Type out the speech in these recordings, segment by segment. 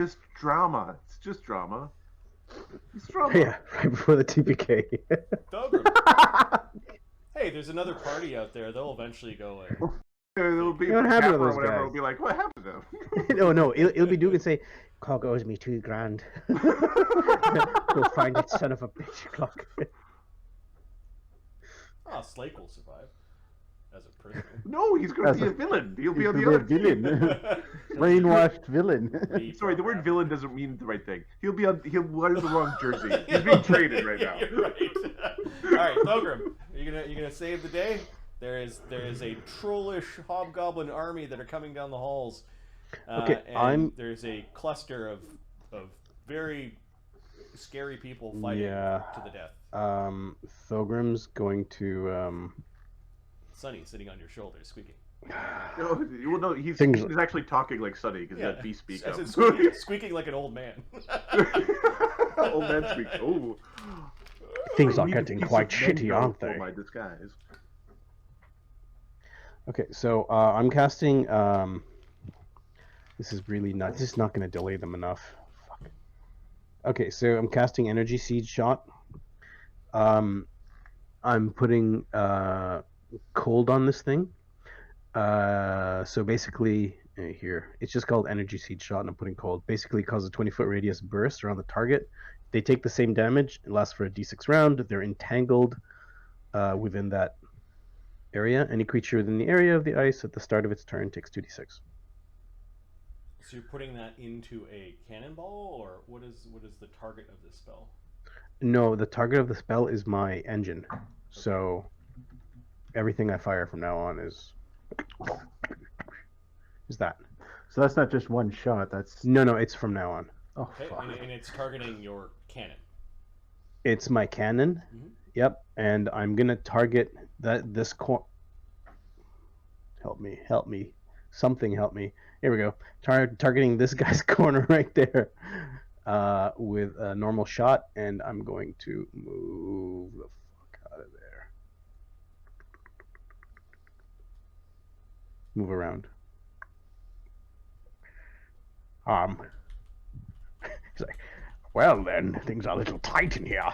Just drama. It's just drama. It's drama. Yeah, right before the TPK. Dogrim. Hey, there's another party out there. They'll eventually go in. It'll be What like happened to Capra or those whatever. guys? It'll be like, what happened to them? No, it'll be Duke and say, "Cog owes me $2,000." Go find it, son of a bitch, clock. Ah, Slake will survive as a prisoner. No, he's going to be a villain. He'll be on the He'll other be a team. villain. Brainwashed villain. Sorry, the word villain doesn't mean the right thing. He'll wear the wrong jersey. He's being traded right now. You're right. All right, Thogrim, you gonna save the day? There is a trollish hobgoblin army that are coming down the halls. Okay, and there's a cluster of very scary people fighting to the death. Thogrim's going to Sunny sitting on your shoulder, squeaking. No, he's actually talking like Sunny because that beast speak up. Squeaking like an old man. Old man speak. Oh. Things are getting quite shitty, aren't they? My disguise. Okay, so I'm casting. This is really not. This is not going to delay them enough. Fuck. Okay, so I'm casting Energy Siege Shot. I'm putting cold on this thing. So basically, here it's just called Energy Siege Shot, and I'm putting cold. Basically, causes a 20-foot radius burst around the target. They take the same damage. It lasts for a d6 round. They're entangled within that area. Any creature within the area of the ice at the start of its turn takes 2d6. So you're putting that into a cannonball, or what is the target of this spell? No, the target of the spell is my engine. Okay. So everything I fire from now on is that. So that's not just one shot. That's no, it's from now on. Oh, okay, fuck. and it's targeting your cannon. It's my cannon. Mm-hmm. Yep, and I'm gonna target this Help me! Something help me! Here we go. Targeting this guy's corner right there with a normal shot, and I'm going to move the fuck out of there. Move around. He's like, well then, things are a little tight in here.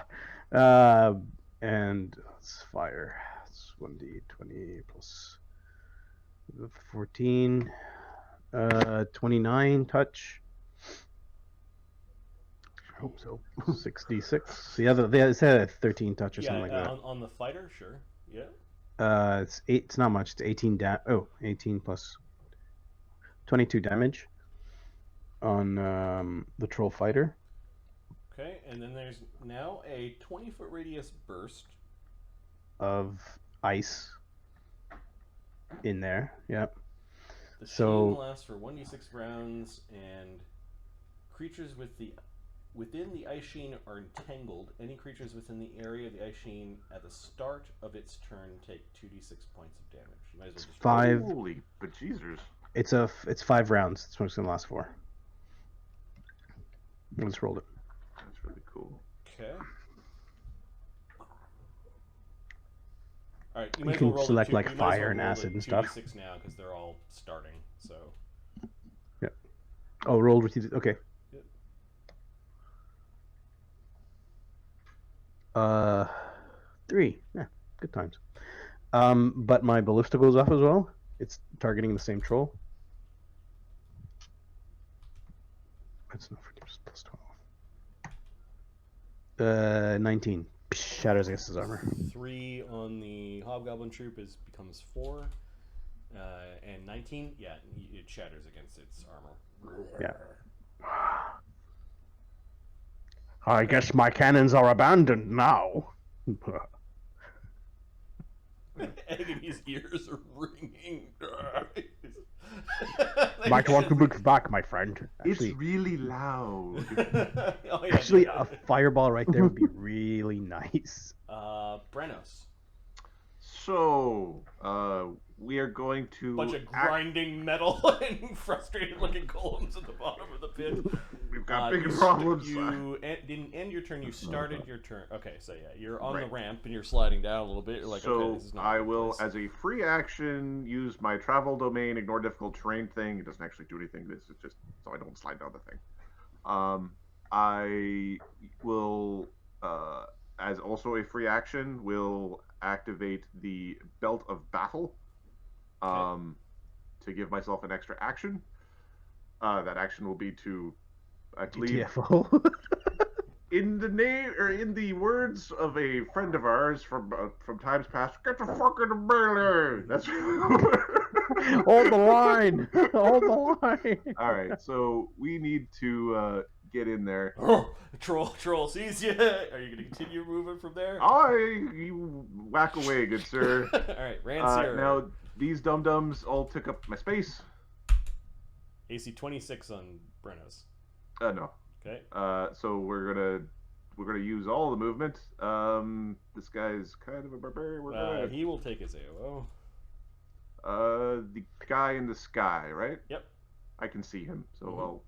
And let's fire. It's 1d20 plus 14. 29 touch. I hope so. 6d6. They said 13 touch or something like that. On the fighter, sure. Yeah. It's 8. It's not much. It's 18 18 plus 22 damage on the troll fighter. Okay, and then there's now a 20-foot radius burst of ice in there. Yep. The sheen lasts for 1d6 rounds, and creatures within the ice sheen are entangled. Any creatures within the area of the ice sheen at the start of its turn take 2d6 points of damage. You might as well just 5. Holy bejesus! It's 5 rounds. That's what it's gonna last for. Let's roll it. That's really cool. Okay. All right, you can well select like fire and acid and stuff. 2d6 now because they're all starting. So. Yep. Oh, rolled with you. Okay. Yep. 3. Yeah, good times. But my ballista goes off as well. It's targeting the same troll. That's not for plus 12. 19. Shatters against his armor. 3 on the hobgoblin troop becomes 4, and 19. Yeah, it shatters against its armor. Yeah. I guess my cannons are abandoned now. Agony's ears are ringing. Might want to look back, my friend. Actually, it's really loud. Oh, yeah, actually, a fireball right there would be really nice. Brenos. So, we are going to... Bunch of grinding metal and frustrated-looking golems at the bottom of the pit. We've got big problems. You didn't end your turn. You started your turn. Okay, so yeah, you're on the ramp and you're sliding down a little bit. You're like, so okay, this is not I will, as a free action, use my travel domain, ignore difficult terrain thing. It doesn't actually do anything. This is just so I don't slide down the thing. I will, as also a free action, will activate the Belt of Battle to give myself an extra action. That action will be to, I believe, TFO. in the name or in the words of a friend of ours from times past, get the fuck in the melee. That's Hold the line. Hold the line. all right. So we need to get in there. Oh, troll sees you. Are you going to continue moving from there? You whack away, good sir. All right, Rancier. Now these dum dums all took up my space. AC 26 on Brennos. No. Okay. So we're gonna use all the movement. This guy's kind of a barbarian. He will take his AOO. The guy in the sky, right? Yep. I can see him, so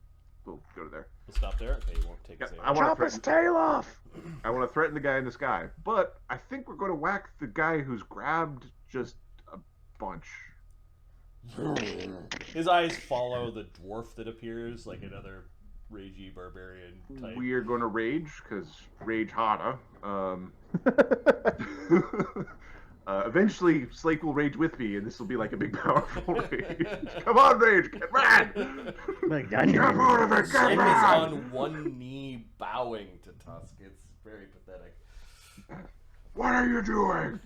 we'll go to there. We'll stop there. Okay, he won't take his AOO. Chop his tail off. I want to threaten the guy in the sky, but I think we're going to whack the guy who's grabbed just a bunch. His eyes follow the dwarf that appears like another ragey barbarian type. We are going to rage, because rage harder. Eventually, Slake will rage with me, and this will be like a big, powerful rage. Come on, rage, get mad! Like, Get out of it, get Slake is mad! on one knee bowing to Tusk. It's very pathetic. What are you doing?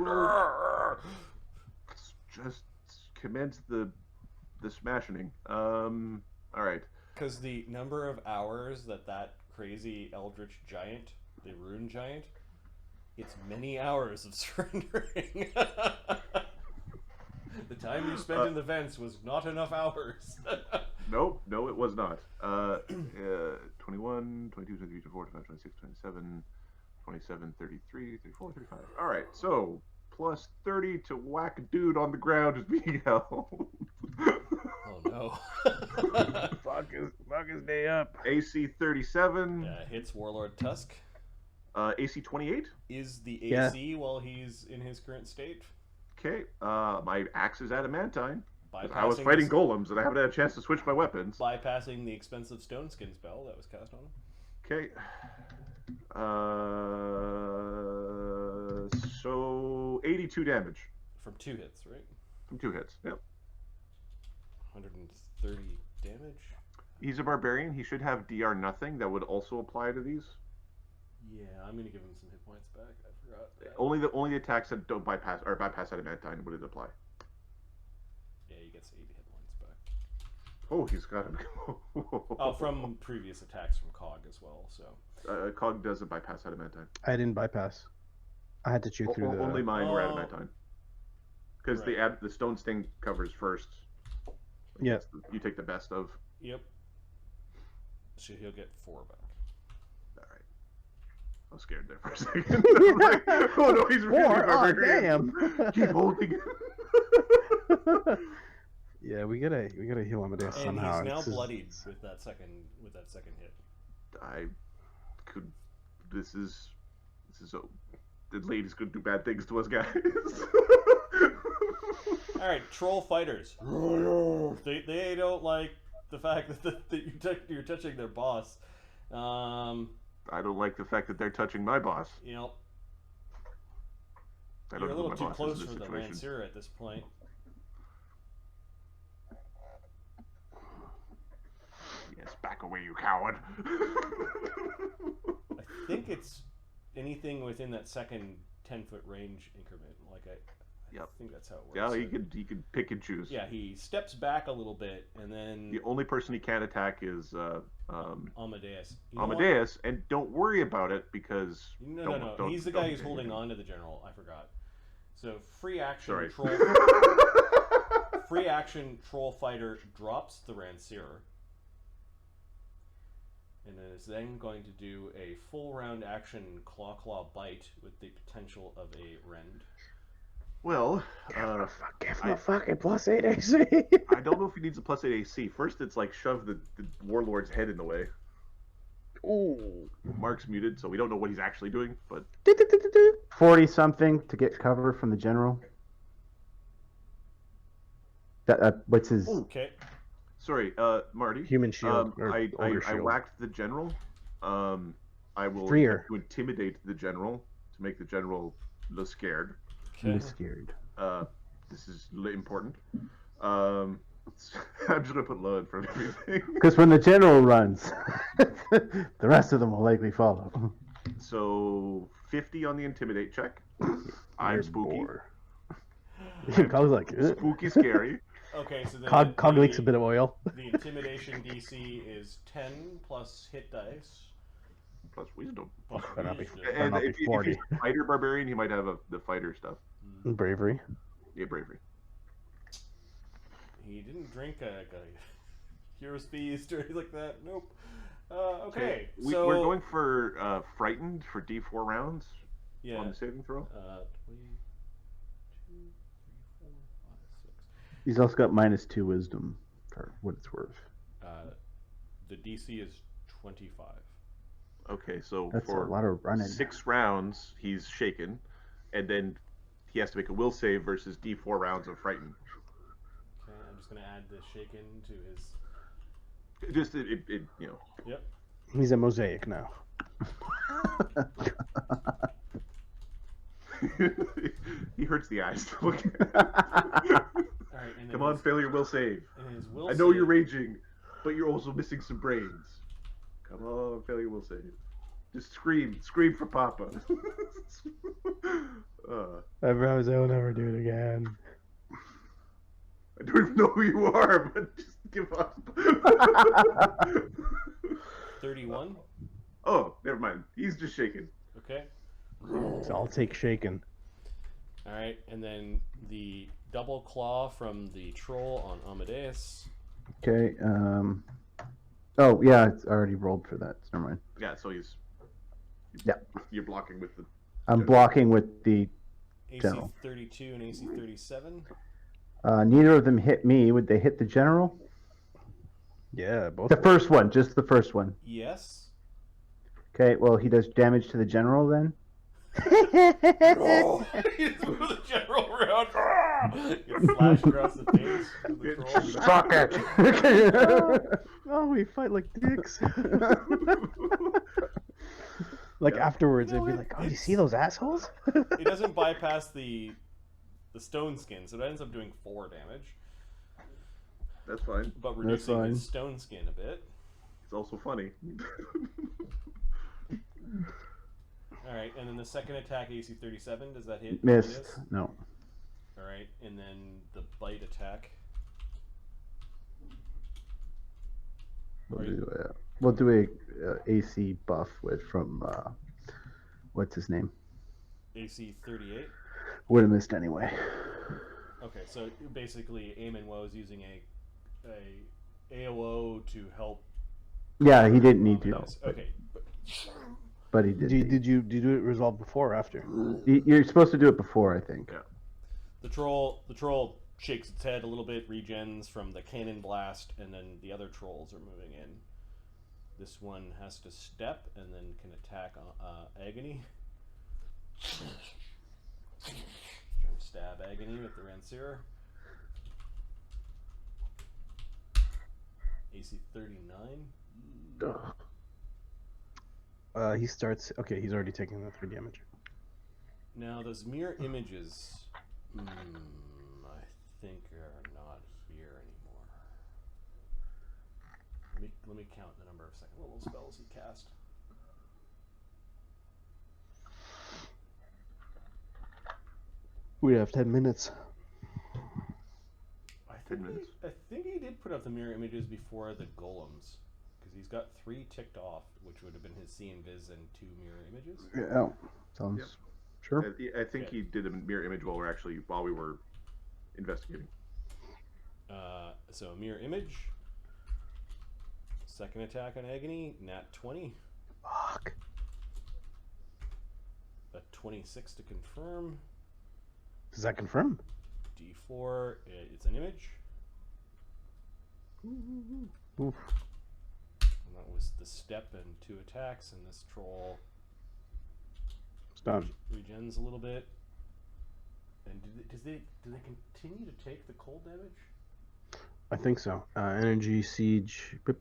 We'll just commence the smashing. All right. Because the number of hours that crazy eldritch giant, the rune giant, it's many hours of surrendering. The time you spent in the vents was not enough hours. Nope, no, it was not. 21, 22, 23, 24, 25, 26, 27, 27, 33, 34, 35. All right, so plus 30 to whack a dude on the ground is being held. Oh no. fuck his day up. AC 37. Hits Warlord Tusk. AC 28. Is the AC while he's in his current state? Okay, my axe is adamantine. Bypassing I was fighting the- golems, and I haven't had a chance to switch my weapons. Bypassing the expensive stone skin spell that was cast on him. Okay. So 82 damage From 2 hits, right? from 2 hits. Yep. 130 damage? He's a barbarian. He should have DR nothing. That would also apply to these. Yeah, I'm gonna give him some hit points back. I forgot that. Only the attacks that don't bypass adamantine would it apply. Yeah, he gets 80 hit points back. Oh, he's got him. Oh, from previous attacks from Cog as well, so. Cog doesn't bypass adamantine. I didn't bypass. I had to chew through the. Only mine were Oh. adamantine. Because Right. the stone sting covers first. Yeah. You take the best of. Yep. So he'll get 4 back. All right. I was scared there for a second. I was like, oh no, he's really 4? Oh, barbarian. damn. Keep holding it. Yeah, we gotta heal Amadeus And somehow. he's now It's just- bloodied with that second hit. I could. This is. The lady's gonna do bad things to us guys. All right, troll fighters. They don't like the fact that you're touching their boss. I don't like the fact that they're touching my boss. You know, I you're don't a know who little my too boss close is in for this the situation. Rancier at this point. Yes, back away, you coward. I think it's anything within that second 10-foot range increment. Like I Yep. think that's how it works. Yeah, So- he could pick and choose. Yeah, he steps back a little bit, and then The only person he can't attack is Amadeus. You know what? Amadeus, and don't worry about it because No. don't- He's the don't guy who's do holding anything. on to the general. I forgot. So free action Sorry. troll. Free action troll fighter drops the Rancier, and is then going to do a full round action claw bite with the potential of a rend. Well, Give him I- a fucking +8 AC. I don't know if he needs a +8 AC. First, it's like shove the warlord's head in the way. Ooh. Mark's muted, so we don't know what he's actually doing. But 40 something to get cover from the general. What's his? Okay. Sorry, Marty. Human shield or I ogre shield. whacked the general. I will Freer. attempt to intimidate the general to make the general look scared. I'm scared. This is important. I'm just gonna put low in front of everything. Because when the general runs, the rest of them will likely follow. So 50 on the intimidate check. I'm You're spooky. bore. Cog's like, "Ugh." Spooky, scary. Okay, so then Cog leaks a bit of oil. The intimidation DC is 10 plus hit dice. Plus wisdom. Plus Better not be- wisdom. better And not be if he's 40. a fighter barbarian, he might have the fighter stuff. Bravery. Yeah, bravery. He didn't drink a hero's feast or anything like that. Nope. Okay, so We're going for frightened for D4 rounds yeah. on the saving throw. 22, 3, 4, 5, 6. He's also got -2 wisdom for what it's worth. The DC is 25. Okay, so That's for a lot of running. 6 rounds, he's shaken, and then he has to make a will save versus D4 rounds of frightened. Okay, I'm just gonna add the shaken to his. Just it you know. Yep. He's a mosaic now. He hurts the eyes. Okay. All right, and then Come on, his, failure will save. and his will I know save, you're raging, but you're also missing some brains. Come on, failure will save. Just scream for Papa. I promise I will never do it again. I don't even know who you are, but just give up. 31. Oh, never mind. He's just shaking. Okay. So I'll take shaken. All right, and then the double claw from the troll on Amadeus. Okay. Oh yeah, it's already rolled for that. So never mind. Yeah, so he's. Yeah. You're blocking with the. I'm blocking with the. AC General. 32 and AC 37. Neither of them hit me. Would they hit the general? Yeah, both. The first one, just the first one. Yes. Okay. Well, he does damage to the general then. Oh, you threw the general around. You flash across the face of the troll. Fuck it. Oh, we fight like dicks. Like afterwards, You know I'd be what? like, "Oh, you see those assholes?" It doesn't bypass the stone skin, so it ends up doing 4 damage, That's fine. but reducing fine. his stone skin a bit. It's also funny. All right, and then the second attack, AC 37, does that hit? Missed. Amadeus? No. All right, and then the bite attack. We'll do a AC buff with from what's his name? AC 38. Would have missed anyway. Okay, so basically, Eamon was using a AOO to help. Yeah, he didn't need to, Amadeus. Okay, but he did. Did you do it resolve before or after? You're supposed to do it before, I think. Yeah. the troll shakes its head a little bit, regens from the cannon blast, and then the other trolls are moving in. This one has to step and then can attack Agony. Trying to stab Agony with the Rancier. AC 39. He starts. Okay, he's already taking the 3 damage. Now those mirror images, I think are not here anymore. Let me count the number of second level spells he cast. We have 10 minutes. I 10 minutes. think he did put up the mirror images before the golems, because he's got 3 ticked off, which would have been his see and viz and 2 mirror images. Yeah, sounds Yep. sure. I think he did a mirror image while we were investigating. So mirror image. Second attack on Agony, nat 20. Fuck. A 26 to confirm. Does that confirm? D4, it's an image. Oof. And that was the step and 2 attacks, and this troll It's done. regens a little bit. And do they continue to take the cold damage? I think so. Energy siege. Yeah,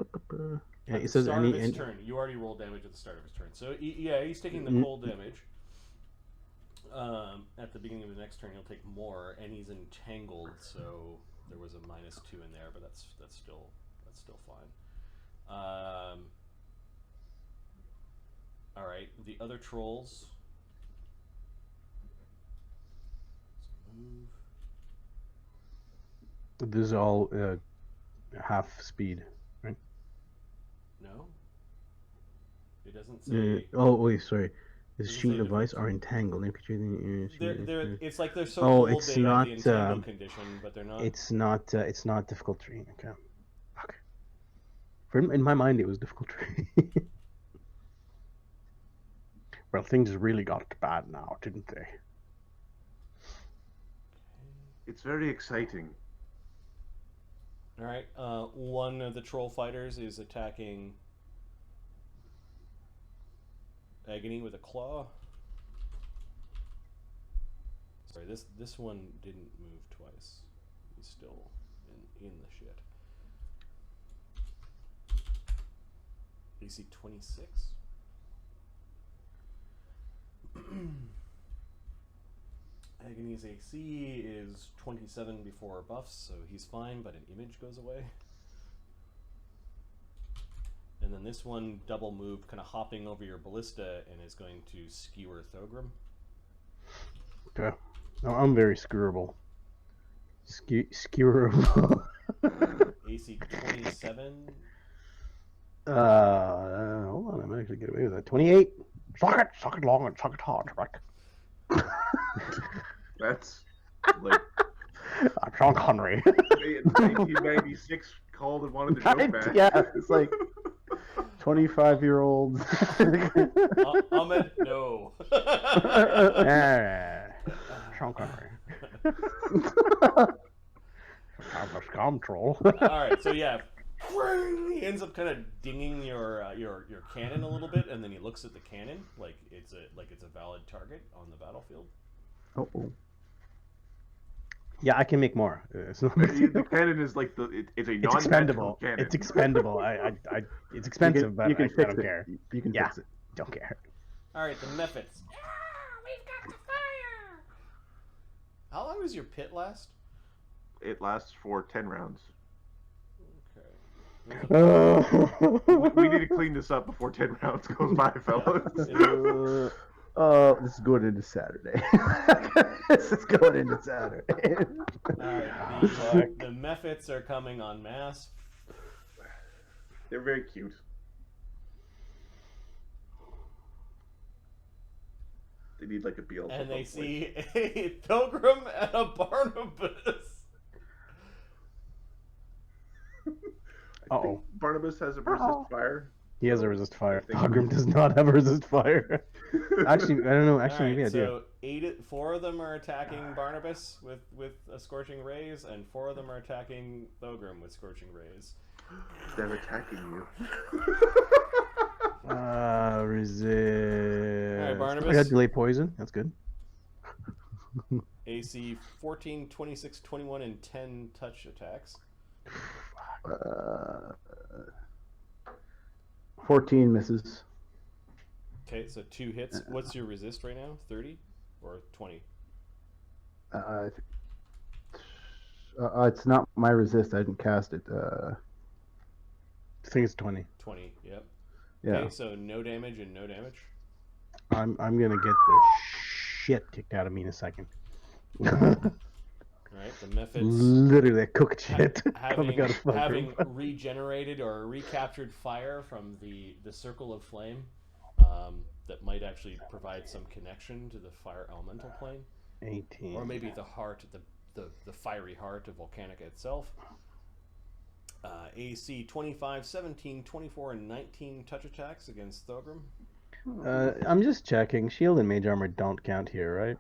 At it the says start any. of his turn. You already rolled damage at the start of his turn. So yeah, he's taking the cold damage. At the beginning of the next turn, he'll take more, and he's entangled. So there was a -2 in there, but that's still fine. All right, the other trolls. Move. This is all half speed, right? No. It doesn't say. Oh wait, sorry. This Doesn't sheet say of ice difference. are entangled. It's like they're so Oh, cold it's they have not, the entangled condition, but they're not. It's not difficult tree. Okay. Fuck. In my mind, it was difficult tree. Well, things really got bad now, didn't they? It's very exciting. All right. One of the troll fighters is attacking Agony with a claw. Sorry, this one didn't move twice. He's still in the shit. AC 26. Agony's AC is 27 before buffs, so he's fine, but an image goes away. And then this one double move, kind of hopping over your ballista, and is going to skewer Thogrim. Okay. No, I'm very skewerable. Skewerable. AC 27. Hold on, I might actually get away with that. 28. Suck it long, and suck it hard, right? That's like Sean Connery. 1996 called and wanted the joke back. Yeah, it's like 25-year-olds. Ahmed, no. Sean Connery. I'm a scum troll. Alright, so yeah. He ends up kind of dinging your cannon a little bit, and then he looks at the cannon like it's a valid target on the battlefield. Oh. Yeah, I can make more. It's not The cannon is like it's a It's non-magical expendable. cannon. It's expendable. It's expensive, but I fix don't it. care. You can Yeah. fix it. Don't care. Alright, the mephits. We've got the fire! How long does your pit last? It lasts for 10 rounds. Oh. We need to clean this up before 10 rounds goes by, fellas. This is going into Saturday. This is going into Saturday. Alright, the mephits are coming en masse. They're very cute. They need like a BL. And they see a Pilgrim and a Barnabas. Uh-oh. Barnabas has a resist fire. He has a resist fire. I think- Pogrom does not have a resist fire. Actually, I don't know. Actually, maybe I do. So 4 of them are attacking Barnabas with a Scorching Rays, and 4 of them are attacking Thogrim with Scorching Rays. They're attacking you. Resist. Alright, Barnabas. I got delay poison. That's good. AC 14, 26, 21, and 10 touch attacks. 14 misses. Okay, so 2 hits. What's your resist right now? 30 or 20? It's not my resist. I didn't cast it. I think it's 20. 20, yep. Yeah. Okay, so no damage and no damage. I'm gonna get the shit kicked out of me in a second. Alright, the mephits Literally, cooked shit coming out of my having room. regenerated or recaptured fire from the circle of flame that might actually provide some connection to the fire elemental plane. 18. Or maybe the heart, the fiery heart of Volcanica itself. AC 25, 17, 24, and 19 touch attacks against Thogrim. I'm just checking. Shield and mage armor don't count here, right?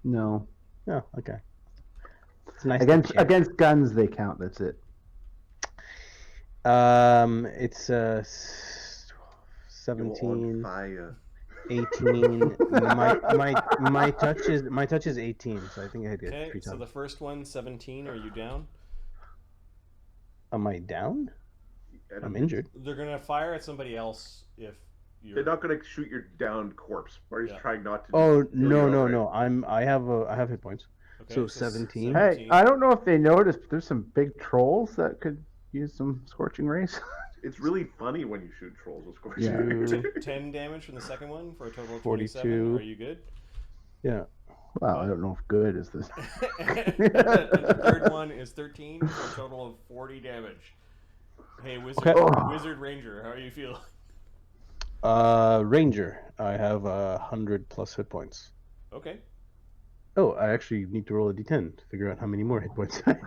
No. Oh, okay. It's nice. Against guns, they count. That's it. It's 17, Fire. 18. my touch is 18, so I think I hit Okay, 3 so times. the first one, 17, are you down? Am I down? I'm injured. They're gonna fire at somebody else if you're. They're not going to shoot your downed corpse. Marty's trying not to. Oh kill no you no outright. no! I have hit points. Okay, So 17. Hey, I don't know if they noticed, but there's some big trolls that could use some scorching rays. It's really funny when you shoot trolls with scorching. Yeah. 10 damage from the second one for a total of 42. 27. Are you good? Yeah. Well, I don't know if good is this. And the third one is 13 for a total of 40 damage. Hey, Wizard Ranger, how are you feeling? Ranger. I have 100 plus hit points. Okay. Oh, I actually need to roll a d10 to figure out how many more hit points I have.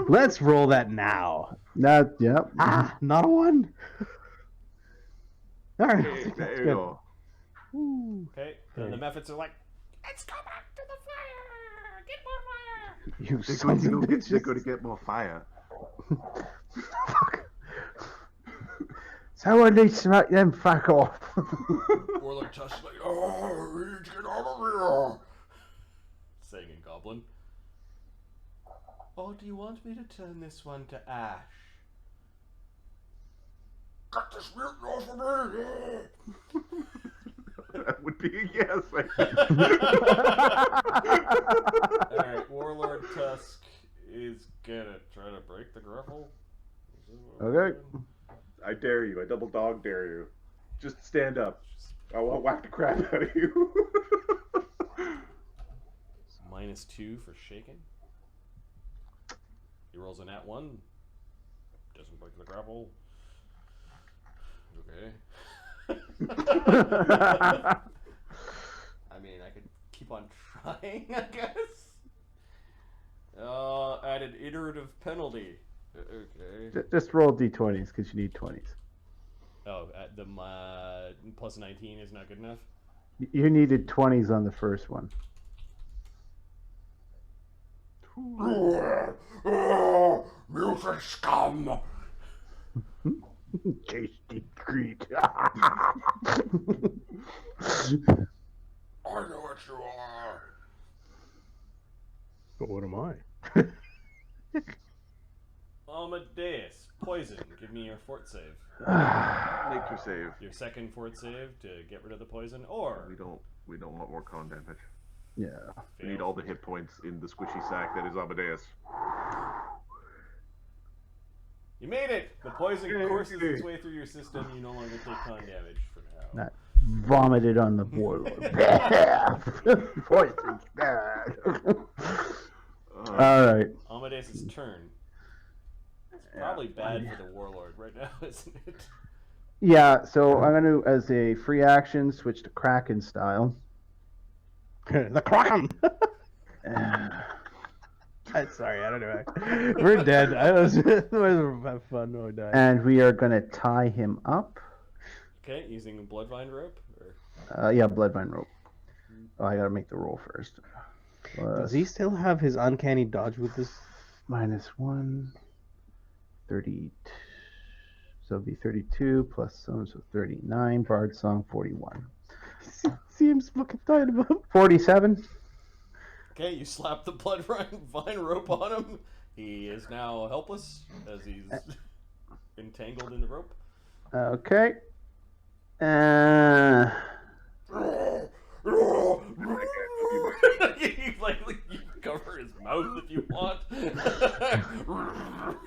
Let's roll that now. Yep. Ah, not a 1. All right. Hey, That's there you good. go. Woo. Okay. And the mephits are like, let's go back to the fire! Get more fire! You They're sons of going bitches. to get more fire. Someone needs to make them fuck off. Or like Tusk like, oh, we need to get out of here! Saying in Goblin. Oh, do you want me to turn this one to ash? Cut this mutant off of me! That would be a yes. Alright, Warlord Tusk is gonna try to break the grapple. Okay. I dare you. I double dog dare you. Just stand up. I won't whack the crap out of you. -2 for shaking. He rolls a nat 1. Doesn't break the grapple. Okay. I mean, I could keep on trying, I guess. Added iterative penalty. Okay. Just roll d20s because you need 20s. Oh, at the plus 19 is not good enough? You needed 20s on the first one. Music scum! Tasty treat. I know what you are. But what am I? Amadeus, poison. Give me your fort save. Nature save. Your second fort save to get rid of the poison, or We don't want more con damage. Yeah. We need all the hit points in the squishy sack that is Amadeus. you made it. The poison courses its way through your system. You no longer take con damage for now. Not vomited on the warlord. Poison's bad. All right. Amadeus' turn. It's probably bad for the warlord right now, isn't it? Yeah, so I'm going to, as a free action, switch to Kraken style. The Kraken! Sorry, I don't know. We're dead. I was have fun. No, die. And we are going to tie him up. Okay, using a bloodvine rope? Or... Yeah, bloodvine rope. Oh, I got to make the roll first. Does he still have his uncanny dodge with this? -1. 30. So it'll be 32 plus some, so 39. Bard Song 41. See him fucking tied him up. 47. Okay, you slap the bloodvine rope on him. He is now helpless as he's entangled in the rope. Okay. You can cover his mouth if you want.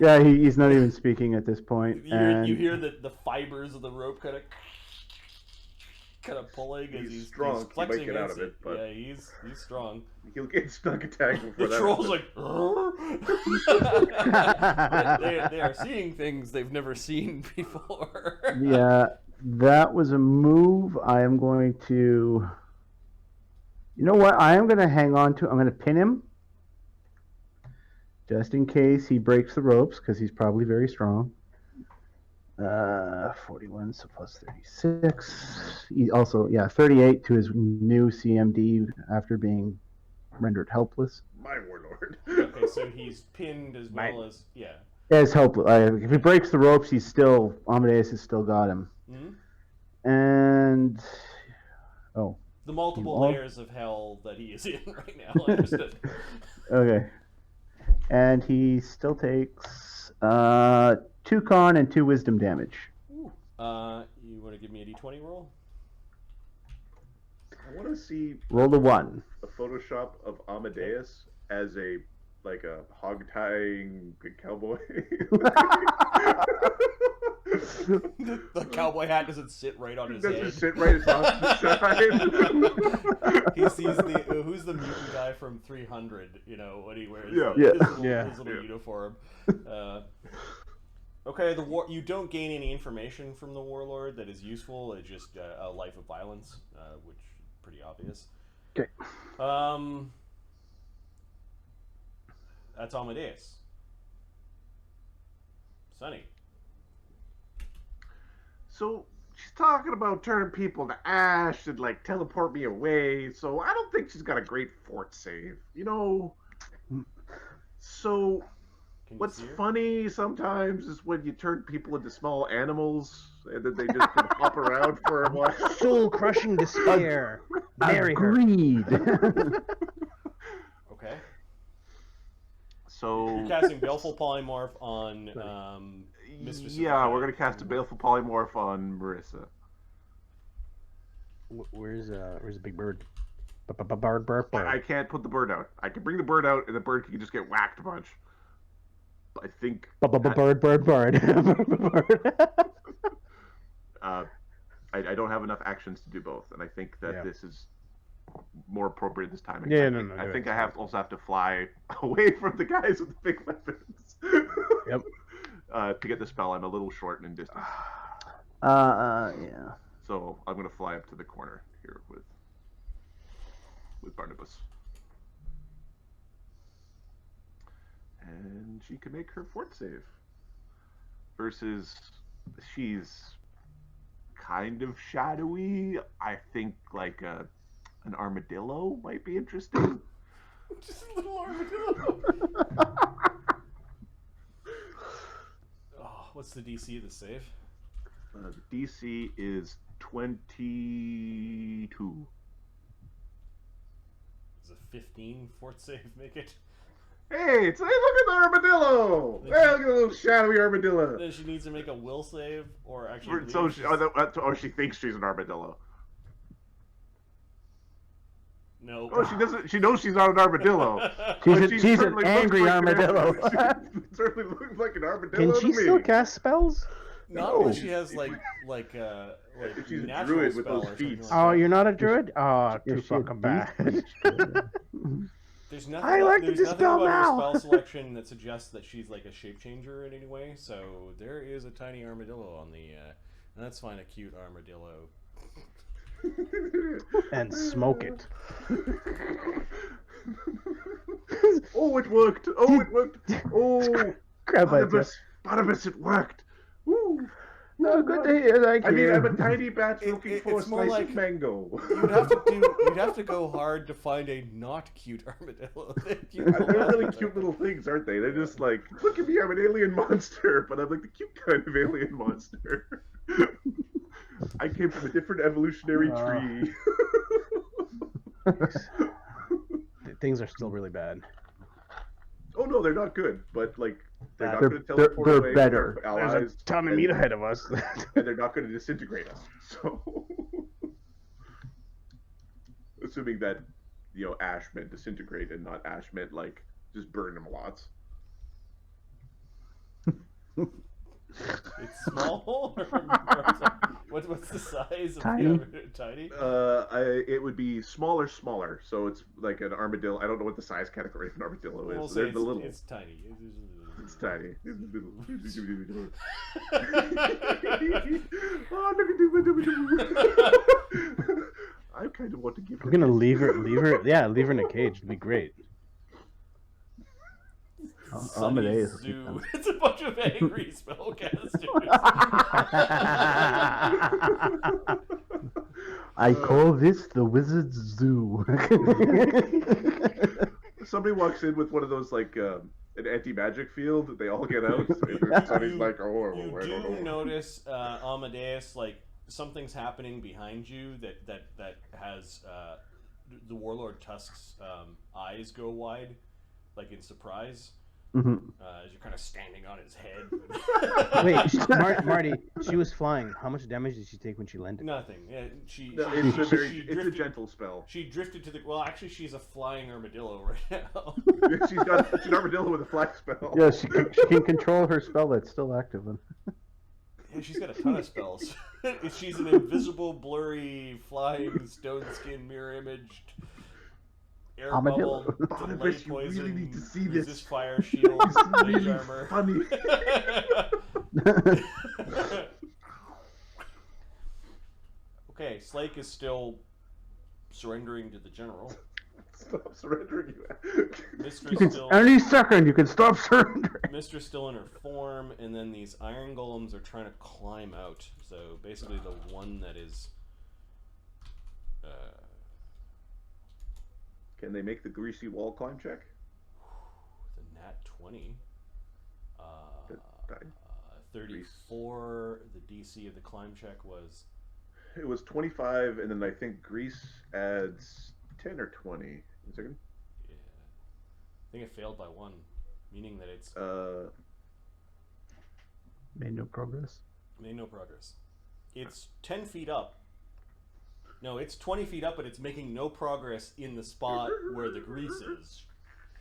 Yeah, he's not even speaking at this point. You hear the fibers of the rope kind of pulling as he's strong. He's flexing he might get out against of it, but yeah, he's strong. he'll get stuck attack before The that. troll's like, they are seeing things they've never seen before. Yeah, that was a move. I am going to... You know what? I am going to hang on to... I'm going to pin him. Just in case he breaks the ropes, because he's probably very strong. 41, so plus 36. He also, 38 to his new CMD after being rendered helpless. My warlord. Okay, so he's pinned as well as As helpless. If he breaks the ropes, he's still... Amadeus has still got him. Mm-hmm. And... Oh. The multiple layers of hell that he is in right now. Understood. Okay. And he still takes 2 con and 2 wisdom damage. Ooh. You want to give me a d20 roll? I want to see Roll the 1. a Photoshop of Amadeus as a hog tying cowboy. The cowboy hat doesn't sit right on his head. Doesn't sit right off the side. He sees who's the mutant guy from 300, you know, when he wears his little uniform. Okay, you don't gain any information from the warlord that is useful. It's just a life of violence, which is pretty obvious. Okay. That's Amadeus. Sonny. So she's talking about turning people to ash and like teleport me away. So I don't think she's got a great fort save, you know. So what's funny sometimes is when you turn people into small animals and then they just can hop around for a while. Soul crushing despair. Marry her. Agreed. Okay. So you're casting Baleful Polymorph on Mistress. Yeah, we're gonna cast a Baleful Polymorph on Marissa. Where's the big bird? Bird. I can't put the bird out. I can bring the bird out, and the bird can just get whacked a bunch. I think. Bird. I don't have enough actions to do both, and I think that this is more appropriate this time. I think I also have to fly away from the guys with the big weapons. Yep. To get the spell, I'm a little short in distance. Yeah. So I'm gonna fly up to the corner here with Barnabas, and she can make her fort save. Versus, she's kind of shadowy. I think like an armadillo might be interesting. Just a little armadillo. What's the DC of the save? The DC is 22. Does a 15 fort save make it? Hey, look at the armadillo! Hey, look at the little shadowy armadillo. Then she needs to make a will save, or actually. She thinks she's an armadillo. No. Oh, she doesn't. She knows she's not an armadillo. She's an angry armadillo. She certainly looks like an armadillo. Can she still cast spells? Not when she has like she's a natural druid with spell those or feats. something like Oh, that. you're not a druid? Oh, too fucking bad. There's nothing. I like to there's nothing dispel about her now. spell selection that suggests that she's like a shape changer in any way. So there is a tiny armadillo on the. Let's find a cute armadillo. And smoke it. Oh, it worked! Oh, it worked! Oh, Barnabas, it worked! Woo! No, good to hear. Thank you. I mean, I'm a tiny batch looking for a it's more slice like- of mango. You'd have to go hard to find a not cute armadillo. They're really cute little things, aren't they? They're just like, look at me, I'm an alien monster, but I'm like the cute kind of alien monster. I came from a different evolutionary tree. Things are still really bad. Oh no, they're not good, but like they're not They're- going to teleport they're away better. from our allies. There's a ton of meat ahead of us. And they're not going to disintegrate us. So, assuming that ash meant disintegrate and not ash meant like just burn them lots. It's small. What's the size of Tiny. Tiny? It would be smaller. So it's like an armadillo. I don't know what the size category of an armadillo is. We'll say They're it's, the little. it's tiny. It's tiny. Oh, I kind of want to give. I'm gonna leave her. Yeah, leave her in a cage. It'd be great. Amadeus. Zoo. It's a bunch of angry spellcasters. I call this the Wizard's Zoo. Somebody walks in with one of those like an anti-magic field. They all get out. Somebody's like, "Oh, You I don't do know." notice Amadeus, like something's happening behind you that has the warlord Tusk's eyes go wide, like in surprise. as you're kind of standing on his head. Wait, Marty, she was flying. How much damage did she take when she landed? Nothing. Yeah, It's a gentle spell. She drifted to the. Well, actually, she's a flying armadillo right now. She's an armadillo with a fly spell. Yeah, she can control her spell that's still active. Yeah, she's got a ton of spells. She's an invisible, blurry, flying, stone skin, mirror imaged, air Armadillo. bubble, Barnabas, delay you poison, really need to see resist this. fire, shield, It's mage really armor. funny. Okay, Slake is still surrendering to the general. Stop surrendering, you. Mistress still. Any second, you can stop surrendering. Mistress still in her form, and then these iron golems are trying to climb out. So basically, the one that is. Can they make the greasy wall climb check? The nat 20. That 34. The DC of the climb check was. It was 25, and then I think Grease adds 10 or 20. A second. Yeah. I think it failed by 1, meaning that it's. Made no progress. Made no progress. It's 10 feet up. No, it's 20 feet up, but it's making no progress in the spot where the grease is.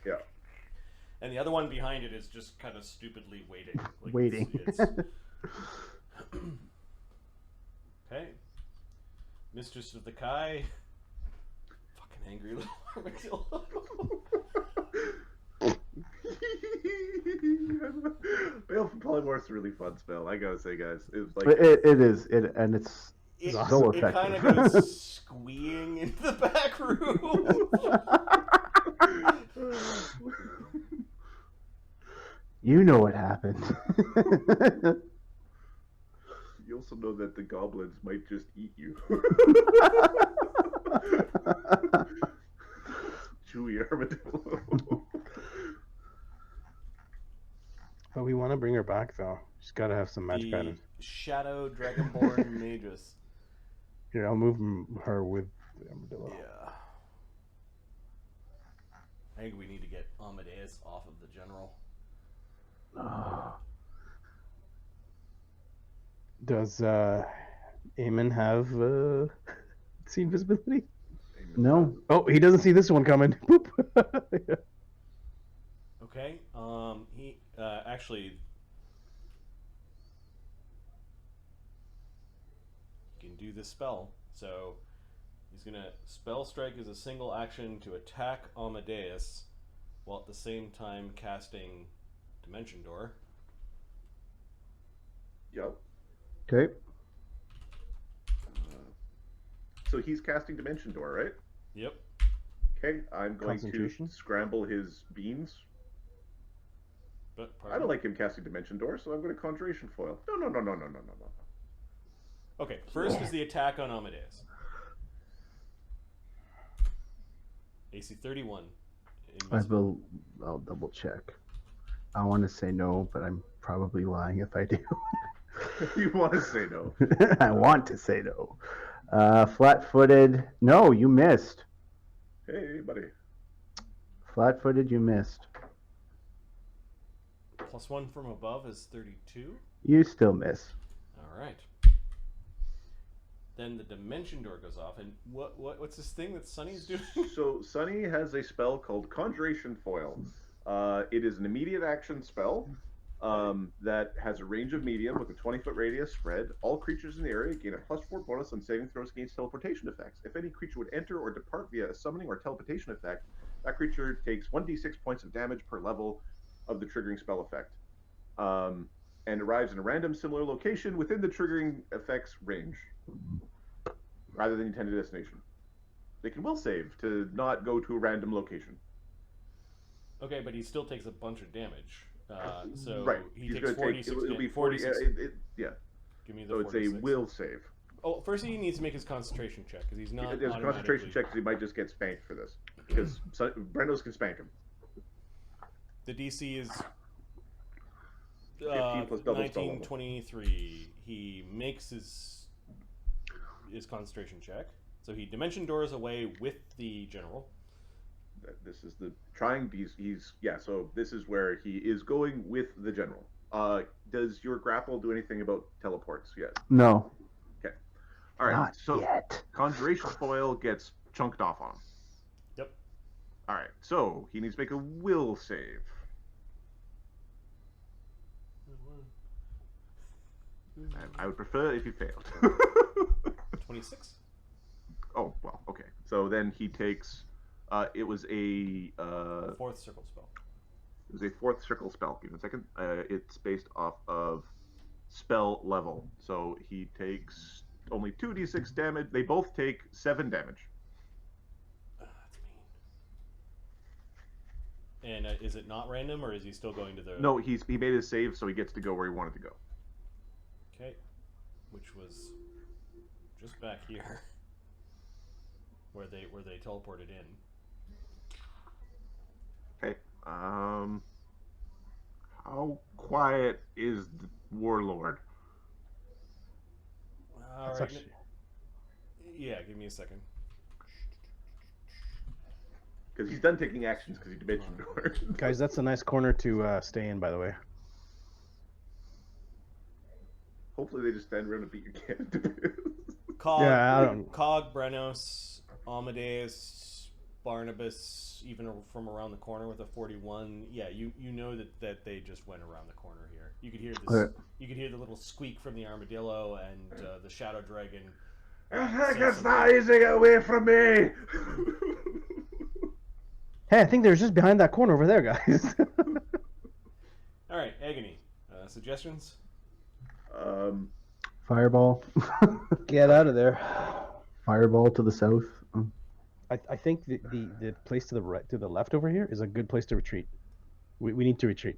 Yeah. And the other one behind it is just kind of stupidly waiting. Like Waiting. It's okay. Mistress of the Kai. Fucking angry little armadillo. Bale from Polymorph's a really fun spell. I gotta say, guys, it's like It is, and it's so It effective. kind of goes squeeing into the back room. You know what happened. You also know that the goblins might just eat you. Chewy armadillo. But we want to bring her back, though. She's got to have some magic The items. shadow dragonborn magus. Here, I'll move her with the armadillo. Yeah. I think we need to get Amadeus off of the general. Does Eamon have see invisibility? No. Oh, he doesn't see this one coming. Boop. Yeah. Okay. He actually can do this spell. So he's gonna spell strike as a single action to attack Amadeus, while at the same time casting Dimension Door. Yep. Okay. So he's casting Dimension Door, right? Yep. Okay, I'm going to Concentration? scramble his beans. But I don't like him casting Dimension Door, so I'm going to Conjuration Foil. No. Okay, first is the attack on Amadeus. AC 31. I'll double check. I want to say no, but I'm probably lying if I do. You want to say no. I want to say no. Flat-footed. No, you missed. Hey, buddy. Flat-footed, you missed. +1 from above is 32. You still miss. All right. Then the Dimension Door goes off, and what's this thing that Sunny's doing? So Sunny has a spell called Conjuration Foil. It is an immediate action spell that has a range of medium with a 20-foot radius spread. All creatures in the area gain a +4 bonus on saving throws against teleportation effects. If any creature would enter or depart via a summoning or teleportation effect, that creature takes 1d6 points of damage per level of the triggering spell effect, and arrives in a random similar location within the triggering effect's range, rather than intended destination. They can will save to not go to a random location. Okay, but he still takes a bunch of damage. So Right. he He's takes gonna 46 it'll be damage. 40. 46. Yeah. Give me the So it's 46. a will save. Oh, first he needs to make his concentration check because he's not. There's a concentration check because he might just get spanked for this. Because Brendos can spank him. The DC is 15 plus double spell level. 1923. He makes his concentration check. So he Dimension Doors away with the general. This is the trying. He's yeah. So this is where he is going with the general. Does your grapple do anything about teleports yet? No. Okay. All right. Not so yet. Conjuration foil gets chunked off on him. Yep. All right. So he needs to make a will save. I would prefer if he failed. 26. Oh well. Okay. So then he takes. It was a. Fourth circle spell. It was a fourth circle spell. Give me a second. It's based off of spell level. So he takes only 2d6 damage. They both take 7 damage. That's mean. And is it not random, or is he still going to the... No, he made his save, so he gets to go where he wanted to go. Okay. Which was just back here. Where they teleported in. Okay. How quiet is the warlord? All That's right. actually- Yeah, give me a second. Because he's done taking actions because he dimension door. Guys, that's a nice corner to stay in, by the way. Hopefully they just stand around and beat your cannon. Cog, Yeah, I don't- Cog, Brenos, Amadeus, Barnabas, even from around the corner with a 41. Yeah, you know that they just went around the corner here. You could hear this. Okay. You could hear the little squeak from the armadillo and the shadow dragon. It's not easy, get away from me! Hey, I think they're just behind that corner over there, guys. All right, Agony. Suggestions? Fireball. Get out of there. Fireball to the south. I think the place to the left over here is a good place to retreat. We need to retreat.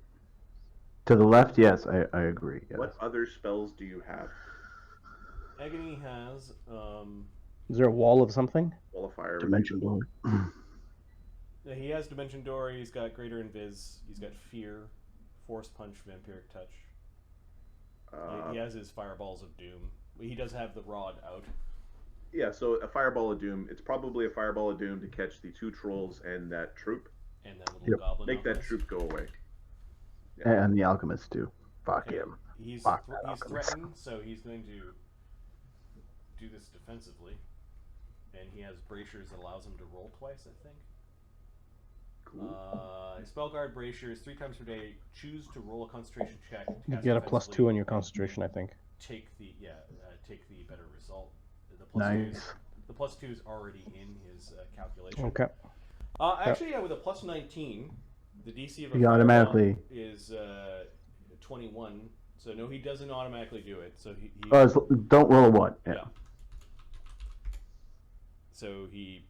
To the left, yes, I agree. Yes. What other spells do you have? Agony has Is there a wall of something? Wall of Fire. Dimension door. he has Dimension Door. He's got Greater Invis. He's got Fear, Force Punch, Vampiric Touch. He has his Fireballs of Doom. He does have the rod out. Yeah, so a Fireball of Doom. It's probably a Fireball of Doom to catch the 2 trolls and that troop. And that little goblin. Make that alchemist. troop go away. And the alchemist too. Fuck Okay. him. He's Fuck that he's alchemist. threatened, so he's going to do this defensively. And he has Bracers that allows him to roll twice, I think. Cool. Spellguard Bracers 3 times per day. Choose to roll a concentration check. to You cast get a defensively +2 on your and concentration, I think. Take the better result. The +2s, Nice. the +2 is already in his calculation. Okay. Actually, yeah, with a +19, the DC of a He fireball automatically- is 21. So no, he doesn't automatically do it. So he Don't roll a 1. Yeah. yeah. So he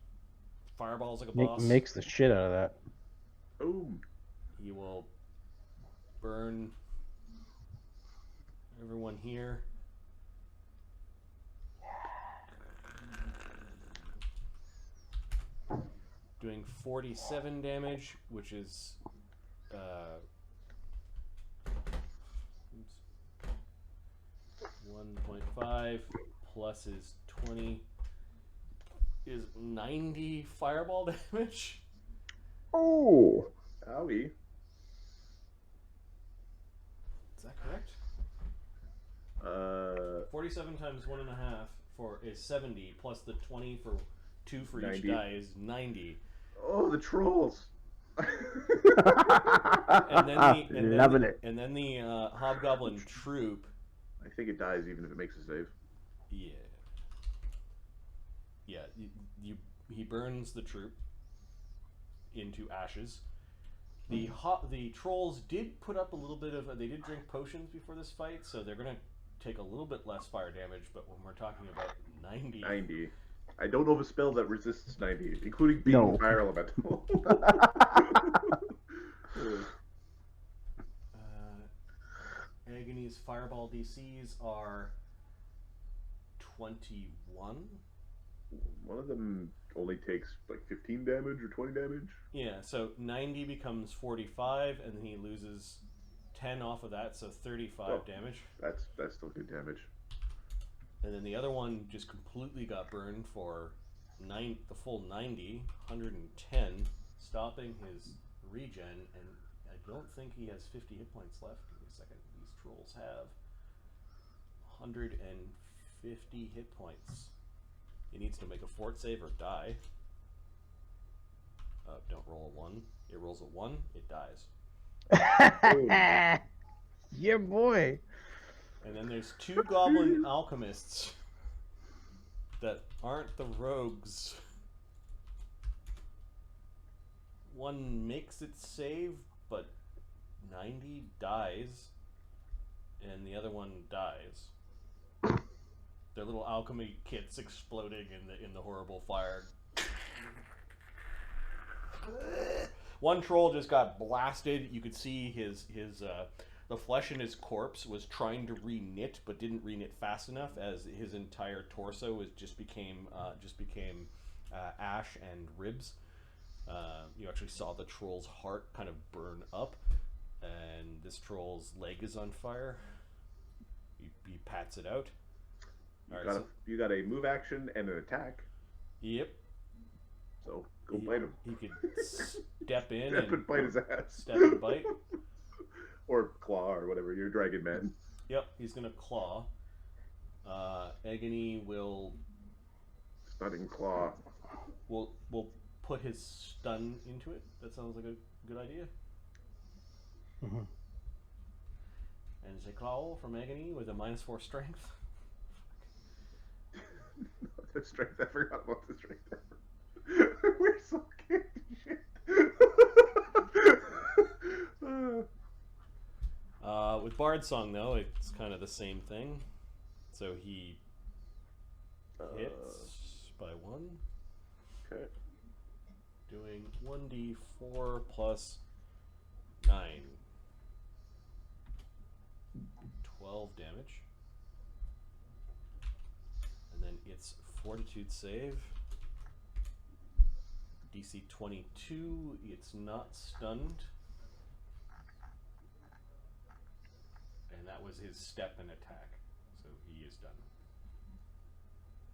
fireballs like a Make, boss. makes the shit out of that. Boom. He will burn everyone here. Doing 47 damage, which is 1.5 plus his 20 is 90 fireball damage. Oh. Owie. Is that correct? 47 times 1.5 is 70 plus the 20 for 2 for each 90. die is 90. Oh, the trolls. And then Loving it. And then the hobgoblin troop. I think it dies even if it makes a save. Yeah. Yeah. He burns the troop into ashes. The trolls did put up a little bit of. They did drink potions before this fight, so they're gonna take a little bit less fire damage. But when we're talking about 90, 90. I don't know of a spell that resists 90, including being No. fire elemental. Agony's fireball DCs are 21. One of them only takes like 15 damage or 20 damage. Yeah, so 90 becomes 45, and then he loses 10 off of that, so 35 Oh. damage. That's still good damage. And then the other one just completely got burned for the full 90, 110. stopping his regen, and I don't think he has 50 hit points left. Give me a second. These trolls have 150 hit points. He needs to make a fort save or die. Don't roll a 1. It rolls a 1, it dies. Yeah, boy. And then there's 2 goblin alchemists that aren't the rogues. One makes it save, but 90 dies, and the other one dies. Their little alchemy kits exploding in the horrible fire. One troll just got blasted. You could see his the flesh in his corpse was trying to re-knit, but didn't re-knit fast enough, as his entire torso just became ash and ribs. You actually saw the troll's heart kind of burn up, and this troll's leg is on fire. He pats it out. You got a move action and an attack. Yep. So go bite him. He could step in and bite his ass. Step and bite. Or claw or whatever. You're Dragon Man. Yep, he's gonna claw. Agony will. Stunning claw. We'll put his stun into it. That sounds like a good idea. Mm-hmm. And it's a claw from Agony with a -4 strength. The strength. I forgot about the strength. We're so good. Shit. With Bard Song, though, it's kind of the same thing. So he hits by 1. Okay. Doing 1d4 plus 9. 12 damage. And then it's Fortitude save. DC 22, it's not stunned. And that was his step and attack. So he is done.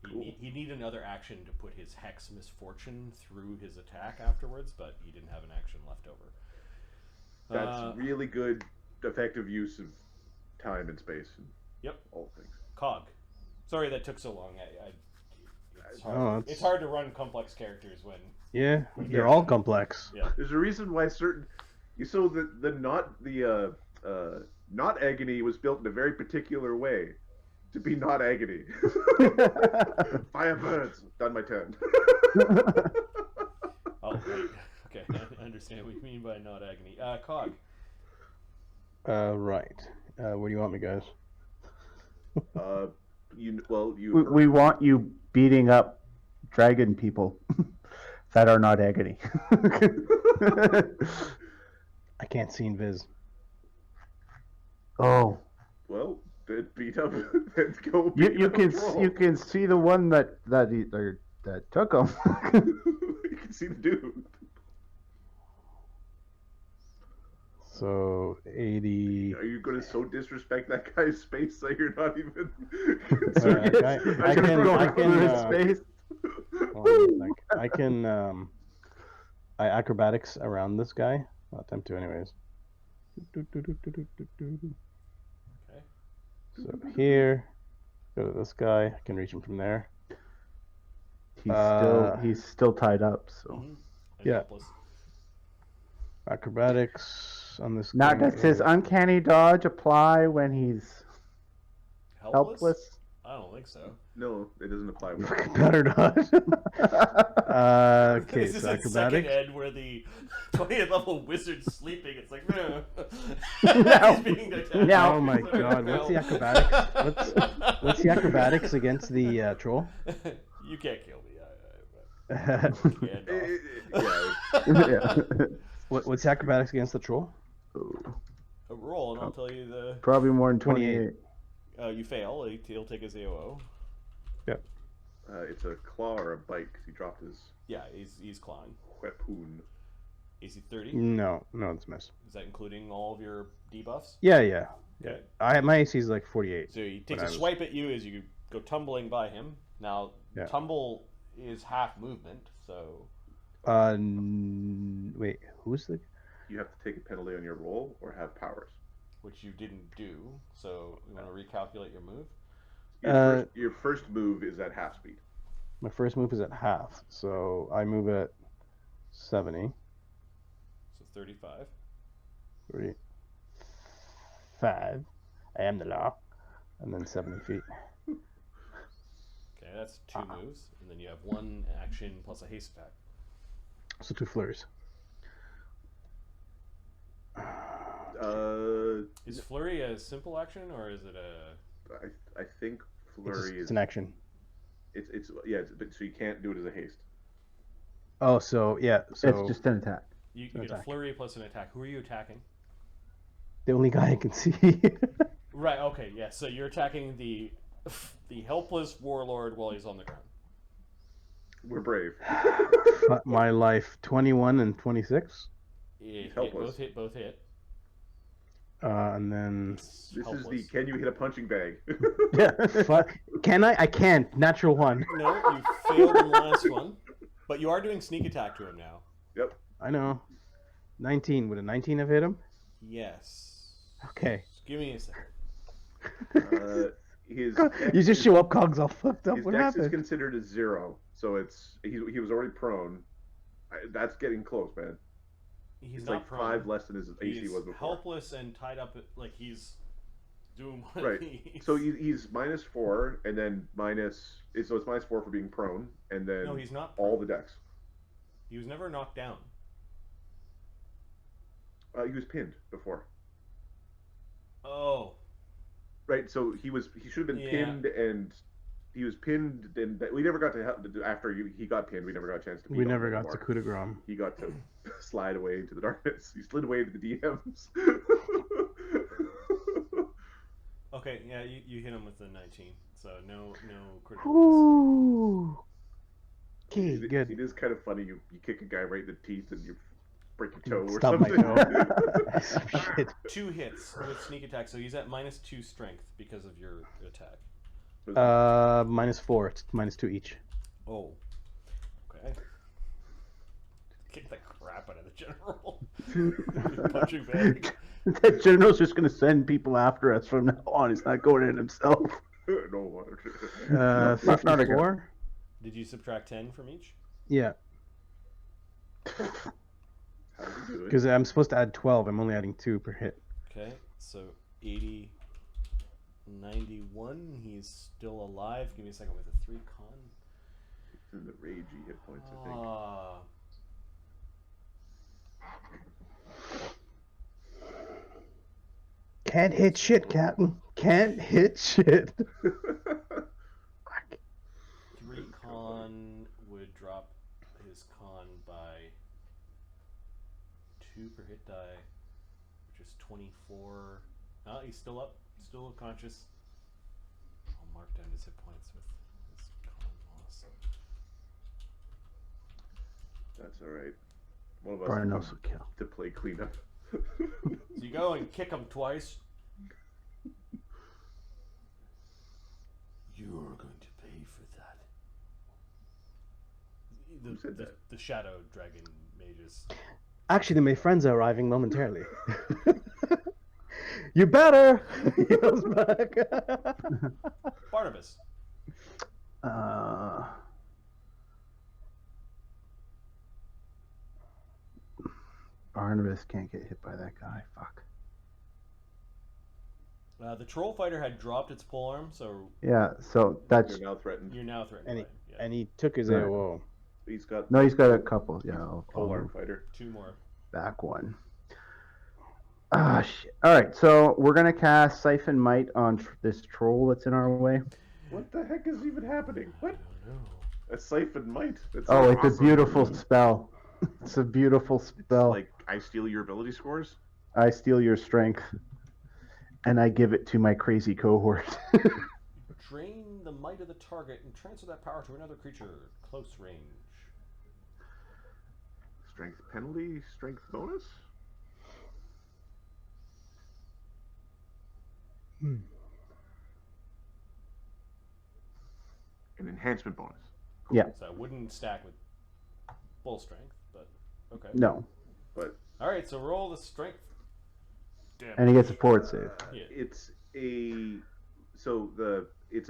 Cool. He'd need another action to put his Hex Misfortune through his attack afterwards, but he didn't have an action left over. That's really good, effective use of time and space. And yep. All things. Cog. Sorry that took so long. It's Oh, hard to run complex characters when... Yeah, they're all complex. Yeah. There's a reason why certain... So not agony was built in a very particular way to be not agony. Fire birds. Done my turn. Oh, right. Okay, I understand what you mean by not agony. Cog. Right. Where do you want me, guys? We want you beating up dragon people that are not agony. I can't see invis. Oh. Well, then beat up. Let's go. You can see the one that took him. You can see the dude. So 80. Are you going to so disrespect that guy's space that you're not even? I can I acrobatics around this guy. I'll attempt to, anyways. Okay. So here, go to this guy. I can reach him from there. He's still tied up. So And yeah. helpless. Acrobatics on this. now, guy. does his uncanny dodge apply when he's helpless? I don't think so. No, it doesn't apply. Better not. Okay, This is so in second acrobatics. ed where the 20th level wizard's sleeping. It's like, no. No. He's being attacked. No. Oh my god, what's the acrobatics? What's the acrobatics against the troll? You can't kill me. Yeah. What's the acrobatics against the troll? A roll, and I'll tell you the. Probably more than 28. You fail. He'll take his AOO. Yep. It's a claw or a bite because he dropped his Yeah, he's clawing. weapon. AC 30. No, it's miss. Is that including all of your debuffs? Yeah. Okay. My AC is like 48. So he takes When a I was- swipe at you as you go tumbling by him. Now, Yeah. tumble is half movement, so Wait, who's the? You have to take a penalty on your roll or have powers. Which you didn't do. So you want to recalculate your move? Your first move is at half speed. My first move is at half, so I move at 70. So 35. 35. I am the law. And then 70 feet. Okay, that's 2 moves. And then you have 1 action plus a haste attack. So 2 flurries. Is flurry a simple action or is it a? I think flurry It's an action. It's so you can't do it as a haste. Oh, so yeah, so It's just an attack. You get a flurry plus an attack. Who are you attacking? the only guy I can see. Right. Okay. Yeah. So you're attacking the helpless warlord while he's on the ground. We're brave. My life, 21 and 26. Both hit. And then This is the can you hit a punching bag? can I? I can't. Natural 1. No, you failed in the last one, but you are doing sneak attack to him now. Yep. I know. 19. Would a 19 have hit him? Yes. Okay. Just give me a second. You just show up, Cogs all fucked up. His What dex happened? is considered a 0, so he was already prone. That's getting close, man. He's It's not like prone. 5 less than his AC He's was before. helpless and tied up. Like he's doing one Right. of these. So he's -4, and then it's -4 for being prone, and then No, he's not all prone. the dex. He was never knocked down. He was pinned before. Oh. Right. So he should have been pinned, and he was pinned. And we never got to after he got pinned. We never got a chance to. We never got to coup de grace. He got to slide away into the darkness. He slid away into the DMs. Okay. Yeah, you hit him with the 19. So no critical. Ooh. Okay, good. It is kind of funny. You kick a guy right in the teeth and you break your toe or Stop something. my toe. Shit. 2 hits with sneak attack, so he's at -2 strength because of your attack. -4. It's -2 each. Oh. Okay. Kick the crap out of the general. Punching bag. That general's just gonna send people after us from now on. He's not going in himself. No. 54. Did you subtract 10 from each? Yeah, How did you do it? because I'm supposed to add 12. I'm only adding 2 per hit. Okay, so 80, 91. He's still alive. Give me a second with a 3 con. It's in the ragey hit points, I think. Can't hit shit, Captain. Can't hit shit. 3 con would drop his con by 2 per hit die, which is 24. Oh, he's still up, still conscious. I'll mark down his hit points with his con loss. That's all right. One of us Barnos will kill. to play cleanup. So you go and kick him twice. You're going to pay for that. Who said that? The shadow dragon mages. Actually, my friends are arriving momentarily. You better! He yells back. Barnabas. Barnabas can't get hit by that guy. Fuck. The troll fighter had dropped its polearm, so Yeah, so that's You're now threatened. you're now threatened. And by it. Yeah. And he took his Right. AOO. He's got no. He's got a couple. Yeah, I'll polearm fighter. 2 more. back one. Ah, shit. All right, so we're gonna cast Siphon Might on this troll that's in our way. What the heck is even happening? I What? don't know. A siphon might. That's Oh, so it's awesome. a beautiful spell. It's a beautiful spell. Like I steal your ability scores. I steal your strength, and I give it to my crazy cohort. Drain the might of the target and transfer that power to another creature close range. Strength penalty, strength bonus. An enhancement bonus. Yeah. So it wouldn't stack with. bull strength, but okay. No. But All right, so roll the strength. Damn. And he gets a fort save. Yeah. it's a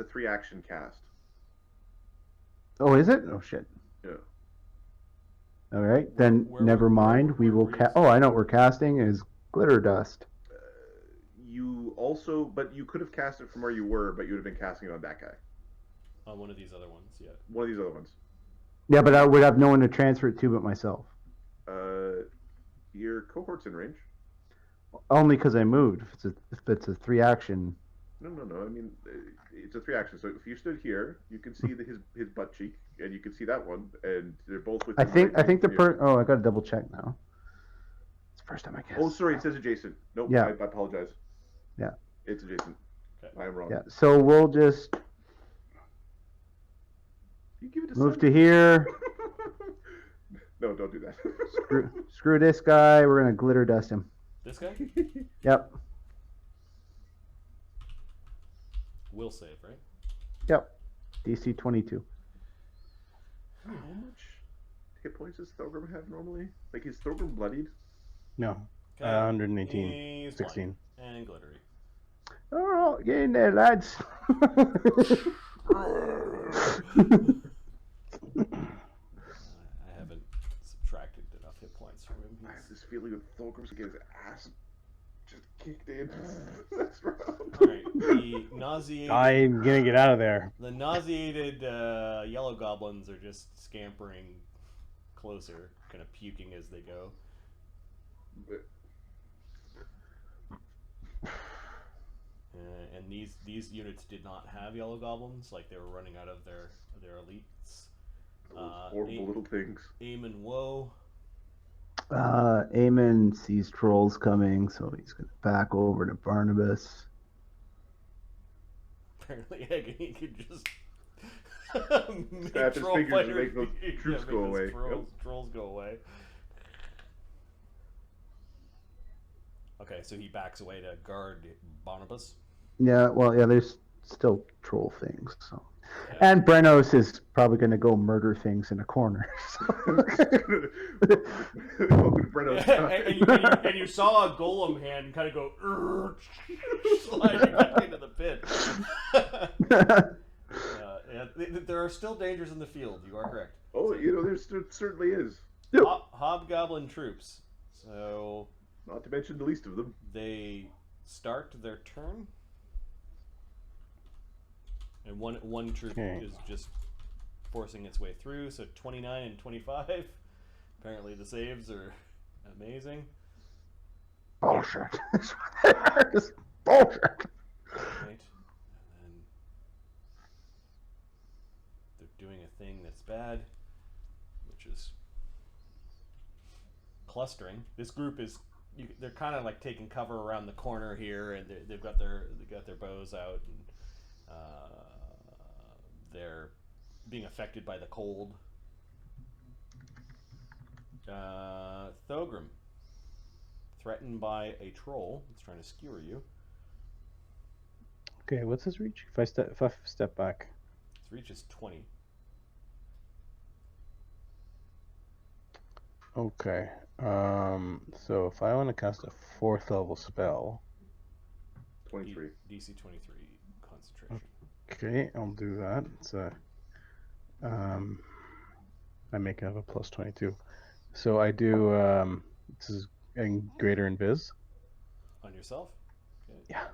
3-action cast. Oh, is it? Oh, shit. Yeah. All right. Then Where- never mind. We where will were you cast. Oh, I know what we're casting is glitter dust. But you could have cast it from where you were, but you would have been casting it on that guy. On one of these other ones, yeah. One of these other ones. Yeah, but I would have no one to transfer it to but myself. Your cohort's in range. Only because I moved. If it's a 3-action. No. I mean, it's a 3-action. So if you stood here, you can see his butt cheek, and you can see that one, and they're both within. I think the Oh, I got to double check now. It's the first time I cast. Oh, sorry, it says adjacent. Nope. Yeah. I apologize. Yeah. It's adjacent. Okay. I am wrong. Yeah. So we'll just You give it a move to here. No, don't do that. Screw this guy. We're gonna glitter dust him. This guy Yep. will save, right? Yep. DC 22. How much hit points does Thorgrim have normally? Like, is Thorgrim bloodied? No. Okay. 118. He's 16. blind and glittery. Oh, get in there, lads. I haven't subtracted enough hit points from him. I have this feeling that Thorgrim's gonna get his ass just kicked in next round. Alright, the nauseated... I'm gonna get out of there. The nauseated yellow goblins are just scampering closer, kind of puking as they go. And these units did not have yellow goblins, like they were running out of their elites. Those horrible little things. Eamon Woe. Eamon sees trolls coming, so he's gonna back over to Barnabas. Apparently, Agony could just Snap his fingers and make those troops go those away. Trolls go away. Okay, so he backs away to guard Barnabas. Yeah, well, yeah, there's still troll things. So, Yeah. and Brenos is probably gonna go murder things in a corner. and you saw a golem hand kind of go sliding back into the pit. There are still dangers in the field. You are correct. Oh, there certainly is. Hobgoblin troops. So Not to mention the least of them. they start their turn, and one troop Okay. is just forcing its way through. So 29 and 25. Apparently the saves are amazing. Bullshit. It's bullshit. Right? And then they're doing a thing that's bad, which is clustering. This group is they're kind of like taking cover around the corner here, and they've got their bows out, and they're being affected by the cold. Thogrim, threatened by a troll that's trying to skewer you. Okay, what's his reach? If I step back. Its reach is 20. Okay. So if I want to cast a 4th level spell, 23. DC 23 concentration. okay, I'll do that. It's a I make it have a plus 22. So I do this is getting greater invis. On yourself? Okay. Yeah.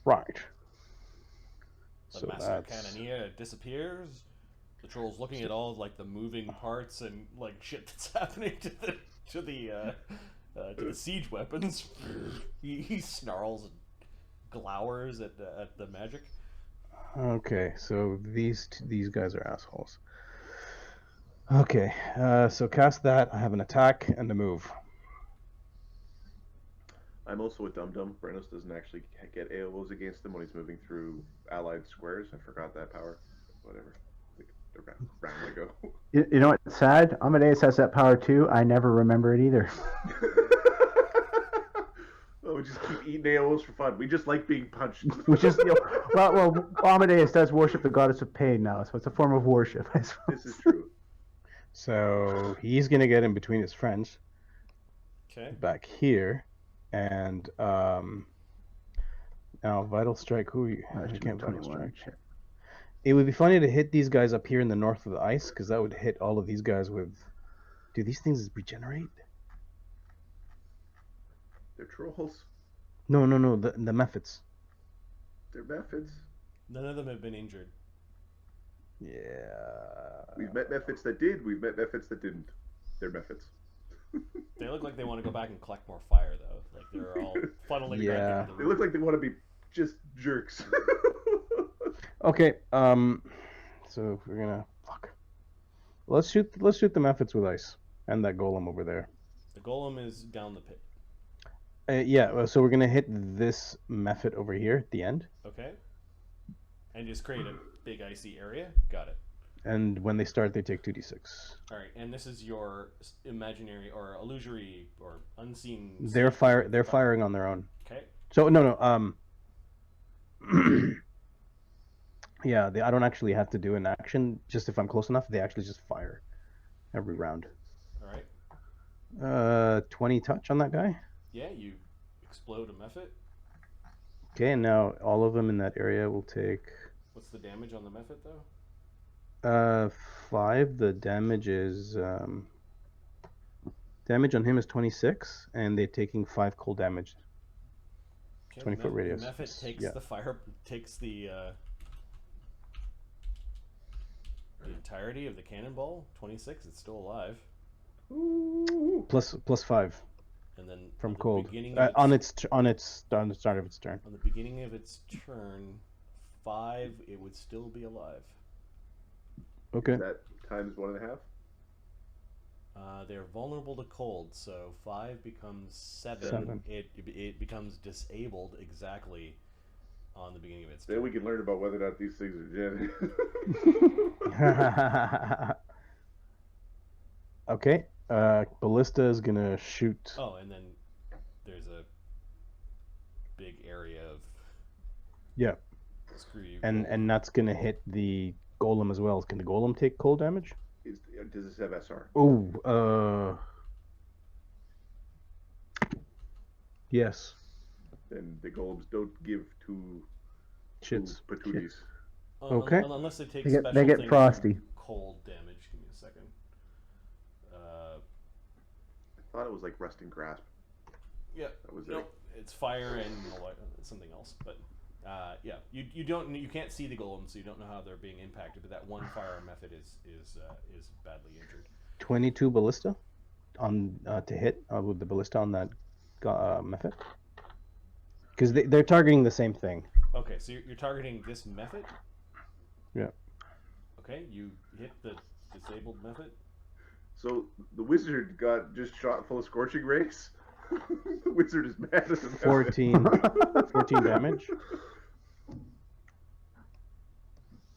Right. The So Master that's Cannoneer disappears. The troll's looking at all like the moving parts and like shit that's happening to the siege weapons. He snarls and glowers at the magic. okay. So these guys are assholes. Okay. So cast that. I have an attack and a move. I'm also a dum-dum. Brenos doesn't actually get AOs against him when he's moving through allied squares. I forgot that power. Whatever. Like, round I go. You know what's sad? Amadeus has that power too. I never remember it either. Oh we just keep eating AOs for fun. We just like being punched. Which is, well, Amadeus does worship the goddess of pain now, so it's a form of worship, I suppose. This is true. So he's gonna get in between his friends Okay. back here, and now vital strike. Who? I can't vital strike. Shit. It would be funny to hit these guys up here in the north of the ice, because that would hit all of these guys with. Do these things regenerate? They're trolls. No. The mephits. They're methods. None of them have been injured. Yeah. We've met methods that did. We've met methods that didn't. They're methods. They look like they want to go back and collect more fire, though. Like they're all funneling Yeah. back into the They look like they want to be just jerks. Okay. So we're gonna fuck. Let's shoot the mephits with ice and that golem over there. The golem is down the pit. Yeah. So we're gonna hit this mephit over here at the end. Okay. And just create a big icy area. Got it. And when they start, they take 2d6. All right, and this is your imaginary or illusory or unseen. They're firing on their own. Okay. So no. Yeah, I don't actually have to do an action. Just if I'm close enough, they actually just fire every round. All right. 20 touch on that guy. Yeah, you explode a mephit. Okay, and now all of them in that area will take. What's the damage on the mephit though? 5. The damage is damage on him is 26, and they're taking 5 cold damage. Okay, 20-foot radius. The mephit takes Yeah. the fire, takes the entirety of the cannonball. 26. It's still alive. Plus 5 And then from on the cold beginning of on the start of its turn. On the beginning of its turn, 5. It would still be alive. Okay. That times 1.5. They're vulnerable to cold, so 5 becomes 7. 7. It becomes disabled exactly on the beginning of its turn. Then we can learn about whether or not these things are genetic. Okay. Ballista is gonna shoot. Oh, and then there's a big area of Yeah. screw you. And that's gonna hit the golem as well. Can the golem take cold damage? Does this have SR? Oh, yes. Then the golems don't give two Shits. patooties. Okay. Unless they take They special get things frosty. from cold damage. Give me a second. I thought it was like Rusting Grasp. Yeah. That was Nope. It's fire and something else, but yeah, you can't see the golem, so you don't know how they're being impacted. But that one fire method is badly injured. 22 ballista on to hit with the ballista on that method. Because they're targeting the same thing. Okay, so you're targeting this method. Yeah. Okay, you hit the disabled method. So the wizard got just shot full of scorching rays. The wizard is mad at the 14 damage.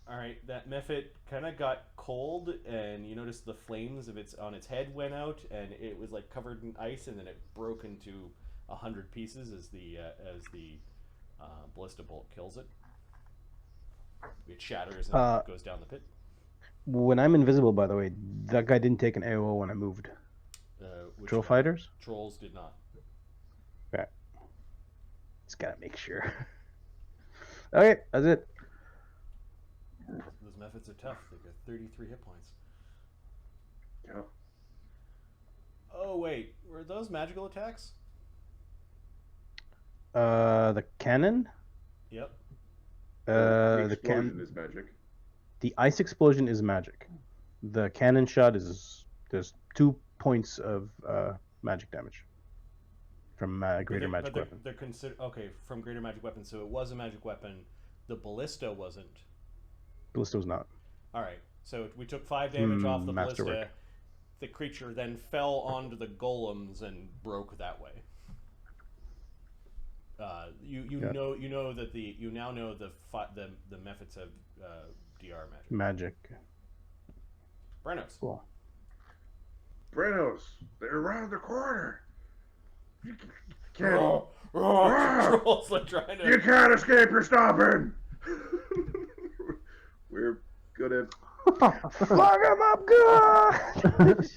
All right, that mephit kind of got cold, and you notice the flames of its head went out, and it was like covered in ice, and then it broke into 100 pieces as the ballista bolt kills it. It shatters and goes down the pit. When I'm invisible, by the way, that guy didn't take an AO when I moved. Troll fighters? Trolls did not. Okay. Just gotta make sure. Okay, that's it. Those mephits are tough. They've got 33 hit points. Yeah. Oh wait, were those magical attacks? The cannon? Yep. The The explosion is magic. The ice explosion is magic. The cannon shot is there's 2 points of magic damage from greater magic weapon. They're considered okay from greater magic weapon, so it was a magic weapon. The ballista wasn't. Ballista was not. All right, so we took 5 damage off the ballista. Masterwork. The creature then fell onto the golems and broke that way. You now know the mephits have DR magic. Magic. Brenos. Cool. Brenos, they're around the corner. You can't. Trolls like trying to. You can't escape. You're stopping. We're gonna. Fuck him up good!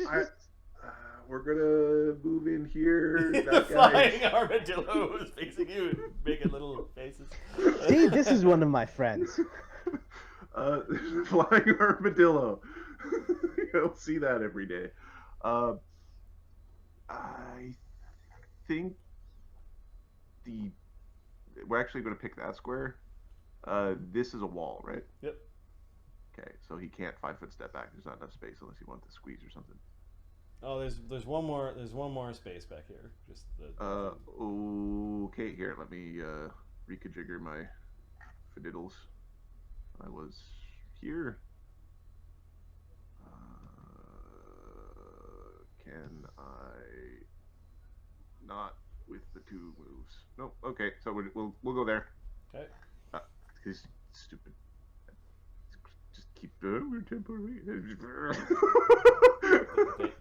We're gonna move in here. The That flying armadillo is facing you, making little faces. See, this is one of my friends. Flying armadillo. You'll see that every day. I think we're actually going to pick that square. This is a wall, right? Yep. Okay, so he can't 5-foot step back. There's not enough space unless he wants to squeeze or something. Oh, there's one more space back here. Just the. Okay. Here, let me reconfigure my fiddles. I was here. Can I not with the 2 moves? Nope. Okay, so we'll go there. Okay. He's stupid. Just keep doing temporary.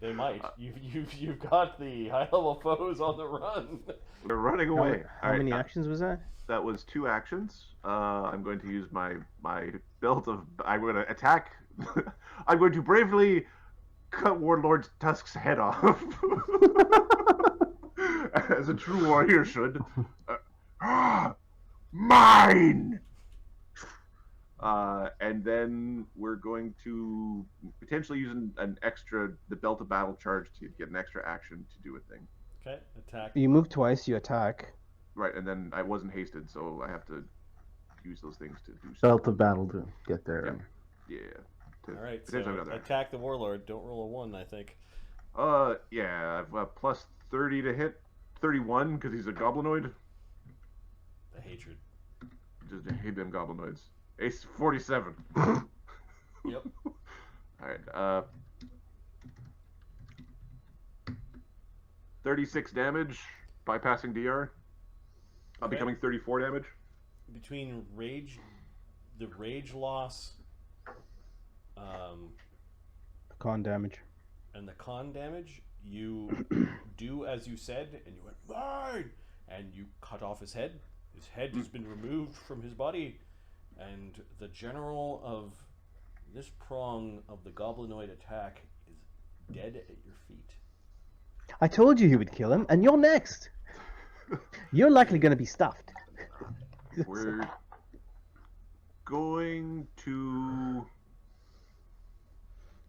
They might. You've got the high level foes on the run. We're running away. How many actions was that? That was 2 actions. I'm going to use my belt of. I'm going to attack. I'm going to bravely cut Warlord Tusk's head off, as a true warrior should. Mine. And then we're going to potentially use the belt of battle charge to get an extra action to do a thing. Okay, attack. You move twice, you attack. Right, and then I wasn't hasted, so I have to use those things to do stuff. Belt of battle to get there. Yeah. All right, so attack the warlord. Don't roll a 1, I think. Yeah, I've plus 30 to hit, 31 because he's a goblinoid. The hatred. Just hate them goblinoids. Ace 47. Yep. All right. 36 damage, bypassing DR. Okay. Becoming 34 damage. Between the rage loss, Con damage. and the con damage, you do as you said, and you went mine, and you cut off his head. His head has been removed from his body, and the general of this prong of the goblinoid attack is dead at your feet. I told you he would kill him, and you're next. You're likely going to be stuffed. We're going to.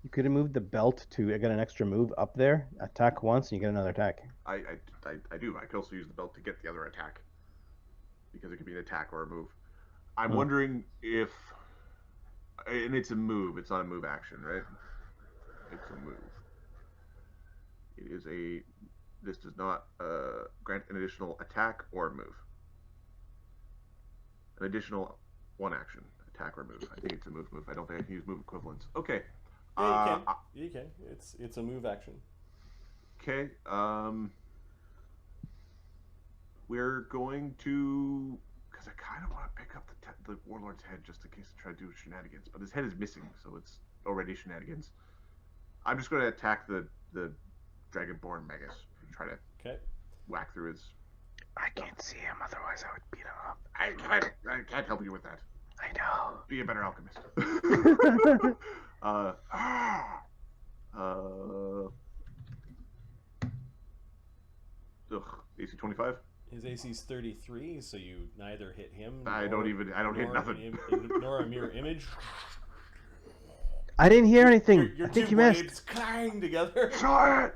You could have moved the belt to get an extra move up there. Attack once, and you get another attack. I do. I could also use the belt to get the other attack, because it could be an attack or a move. I'm wondering if, and it's a move. It's not a move action, right? It's a move. It is a. This does not grant an additional attack or move. An additional 1 action, attack or move. I think it's a move. I don't think I can use move equivalents. Okay. Yeah, you can. It's a move action. Okay. We're going to, because I kind of want to pick up the warlord's head just in case I try to do shenanigans, but his head is missing, so it's already shenanigans. I'm just going to attack the dragonborn magus and try to whack through his. I can't see him, otherwise I would beat him up. I can't help you with that. I know. Be a better alchemist. AC 25. His AC is 33, so you neither hit him. I don't hit nothing. Nor a mirror image. I didn't hear anything. Your I think two you missed. blades clang together. Saw it.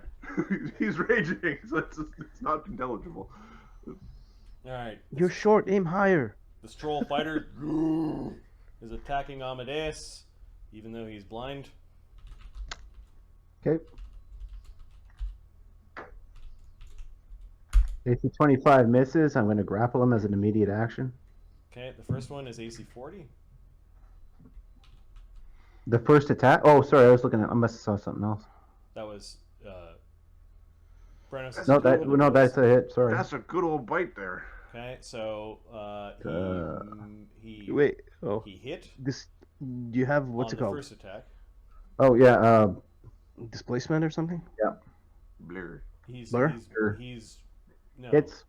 He's raging, so it's not intelligible. All right. You're short. Aim higher. This troll fighter is attacking Amadeus, even though he's blind. Okay. AC 25 misses. I'm going to grapple him as an immediate action. Okay, the first one is AC 40. The first attack. Oh, sorry. I was looking at. I must have saw something else. That was Brennan. No, that's a hit. Sorry. That's a good old bite there. Okay, so he Wait. Oh. he hit. This. Do you have what's on it called? The first attack. Oh yeah. Displacement or something? Yeah. Blur. He's Blur? he's no. Hits.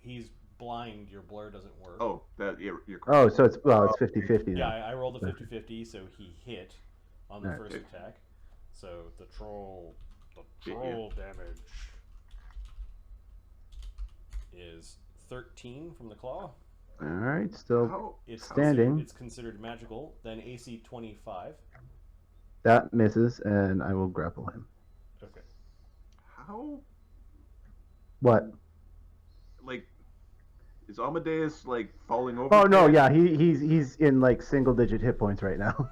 he's blind. Your blur doesn't work. Oh, you're correct. Oh, so it's 50-50 Yeah, now. I rolled a 50-50, so he hit on the Alright. first attack. So the troll Hit you. damage is 13 from the claw. All right, still How, It's Standing. It's considered magical. Then AC 25. that misses, and I will grapple him. Okay. how What? like is Amadeus like falling over? Oh no, yeah, he's in like single-digit hit points right now.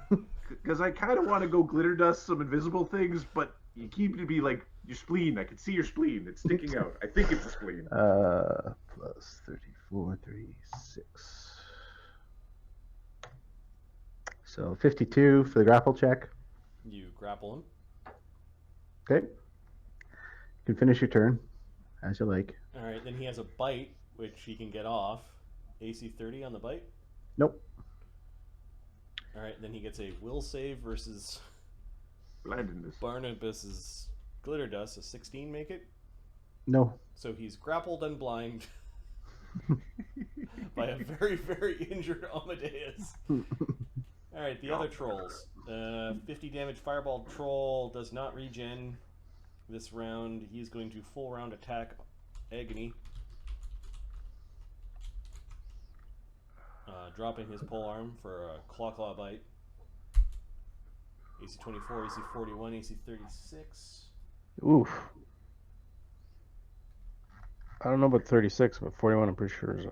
Because I kind of want to go glitter dust some invisible things, but you keep to be like your spleen. I can see your spleen. It's sticking out. I think it's a spleen. Plus 34, 36. So 52 for the grapple check. You grapple him. Okay. You can finish your turn as you like. All right. Then he has a bite, which he can get off. AC 30 on the bite. Nope. All right. Then he gets a will save versus Blindness. Barnabas's glitter dust. A 16 make it. No. So he's grappled and blind by a very, very injured Amadeus. All right, the other trolls. 50 damage fireball troll does not regen this round. He's going to full round attack Agony. Dropping his polearm for a claw bite. AC 24, AC 41, AC 36. Oof. I don't know about 36, but 41 I'm pretty sure is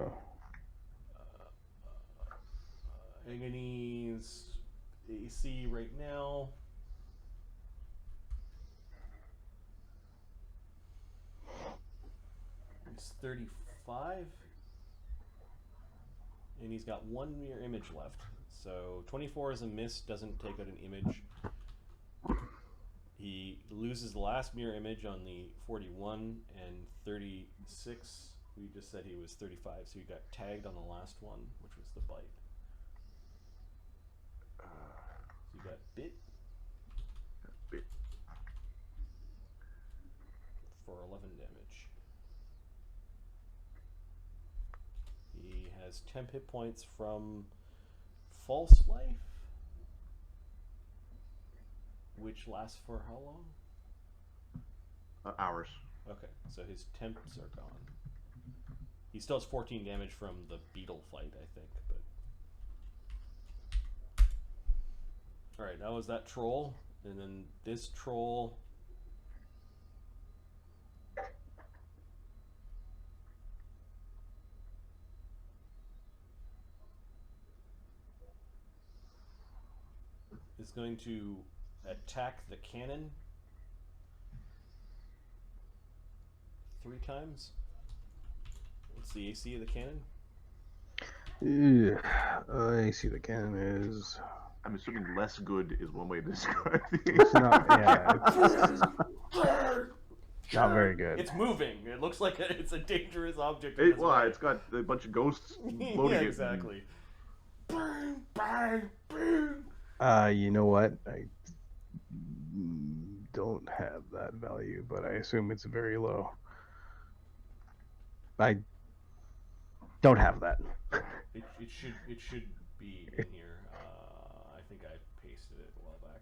Agony's AC right now. He's 35. And he's got one mirror image left. So 24 is a miss, doesn't take out an image. He loses the last mirror image on the 41 and 36. We just said he was 35, so he got tagged on the last one, which was the bite. So you got bit Bit. for 11 damage. He has 10 hit points from false life, which lasts for how long? Hours. Okay, so his temps are gone. He still has 14 damage from the beetle fight, I think. But all right, that was that troll, and then this troll. Is going to attack the cannon 3 times. What's the AC of the cannon? AC the cannon is. I'm assuming less good is one way to describe It's the not. Yeah, it's not very good. It's moving. It looks like it's a dangerous object. It's got a bunch of ghosts loading yeah, it. exactly. Bang, bang, bang. You know what? I don't have that value, but I assume it's very low. I don't have that. It should be in here. I think I pasted it a while back.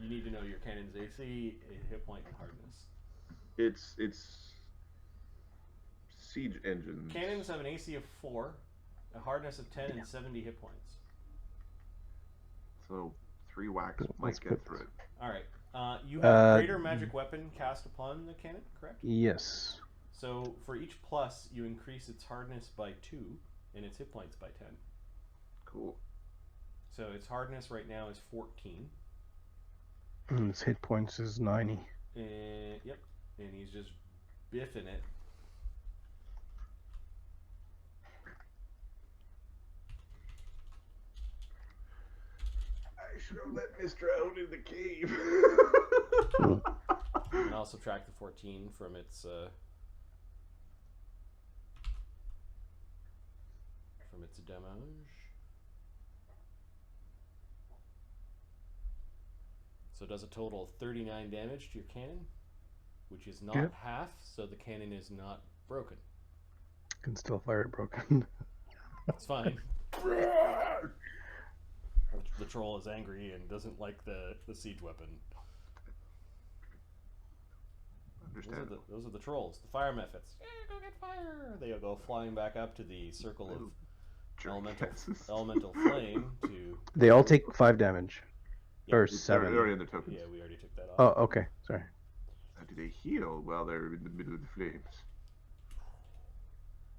You need to know your cannon's AC, hit point, and hardness. It's siege engines. Cannons have an AC of 4, a hardness of 10, and 70 hit points. So 3 whacks might let's get put- through it. All right. You have greater magic weapon cast upon the cannon, correct? Yes. So for each plus, you increase its hardness by 2 and its hit points by 10. Cool. So its hardness right now is 14. And its hit points is 90. And yep, and he's just biffing it. I should have let Mr. out in the cave. And I'll subtract the 14 from its damage. So it does a total of 39 damage to your cannon, which is not Yep. half, so the cannon is not broken. Can still fire it broken. It's fine. The troll is angry and doesn't like the siege weapon. Those are the trolls, the fire mephits. Yeah, go get fire! They go flying back up to the circle of elemental flame to... They all take 5 damage. Yeah, Or 7. They're already in the tokens. Yeah, we already took that off. Oh, okay. Sorry. How do they heal while they're in the middle of the flames?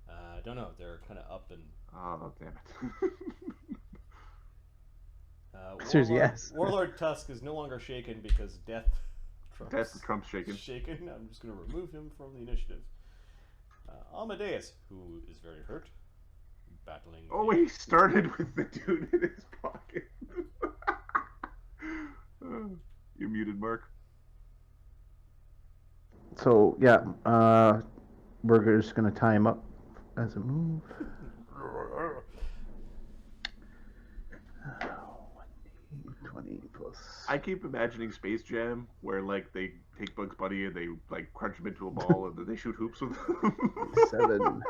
I don't know. They're kind of up and... Oh, damn it. Answer's yes. Warlord Tusk is no longer shaken because death Trump's shaken. I'm just going to remove him from the initiative. Amadeus, who is very hurt, battling... Oh, he started with the dude in his pocket. You're muted, Mark. So yeah, we're just gonna tie him up as a move. 20 plus. I keep imagining Space Jam, where like they take Bugs Bunny and they like crunch him into a ball and then they shoot hoops with him. 7.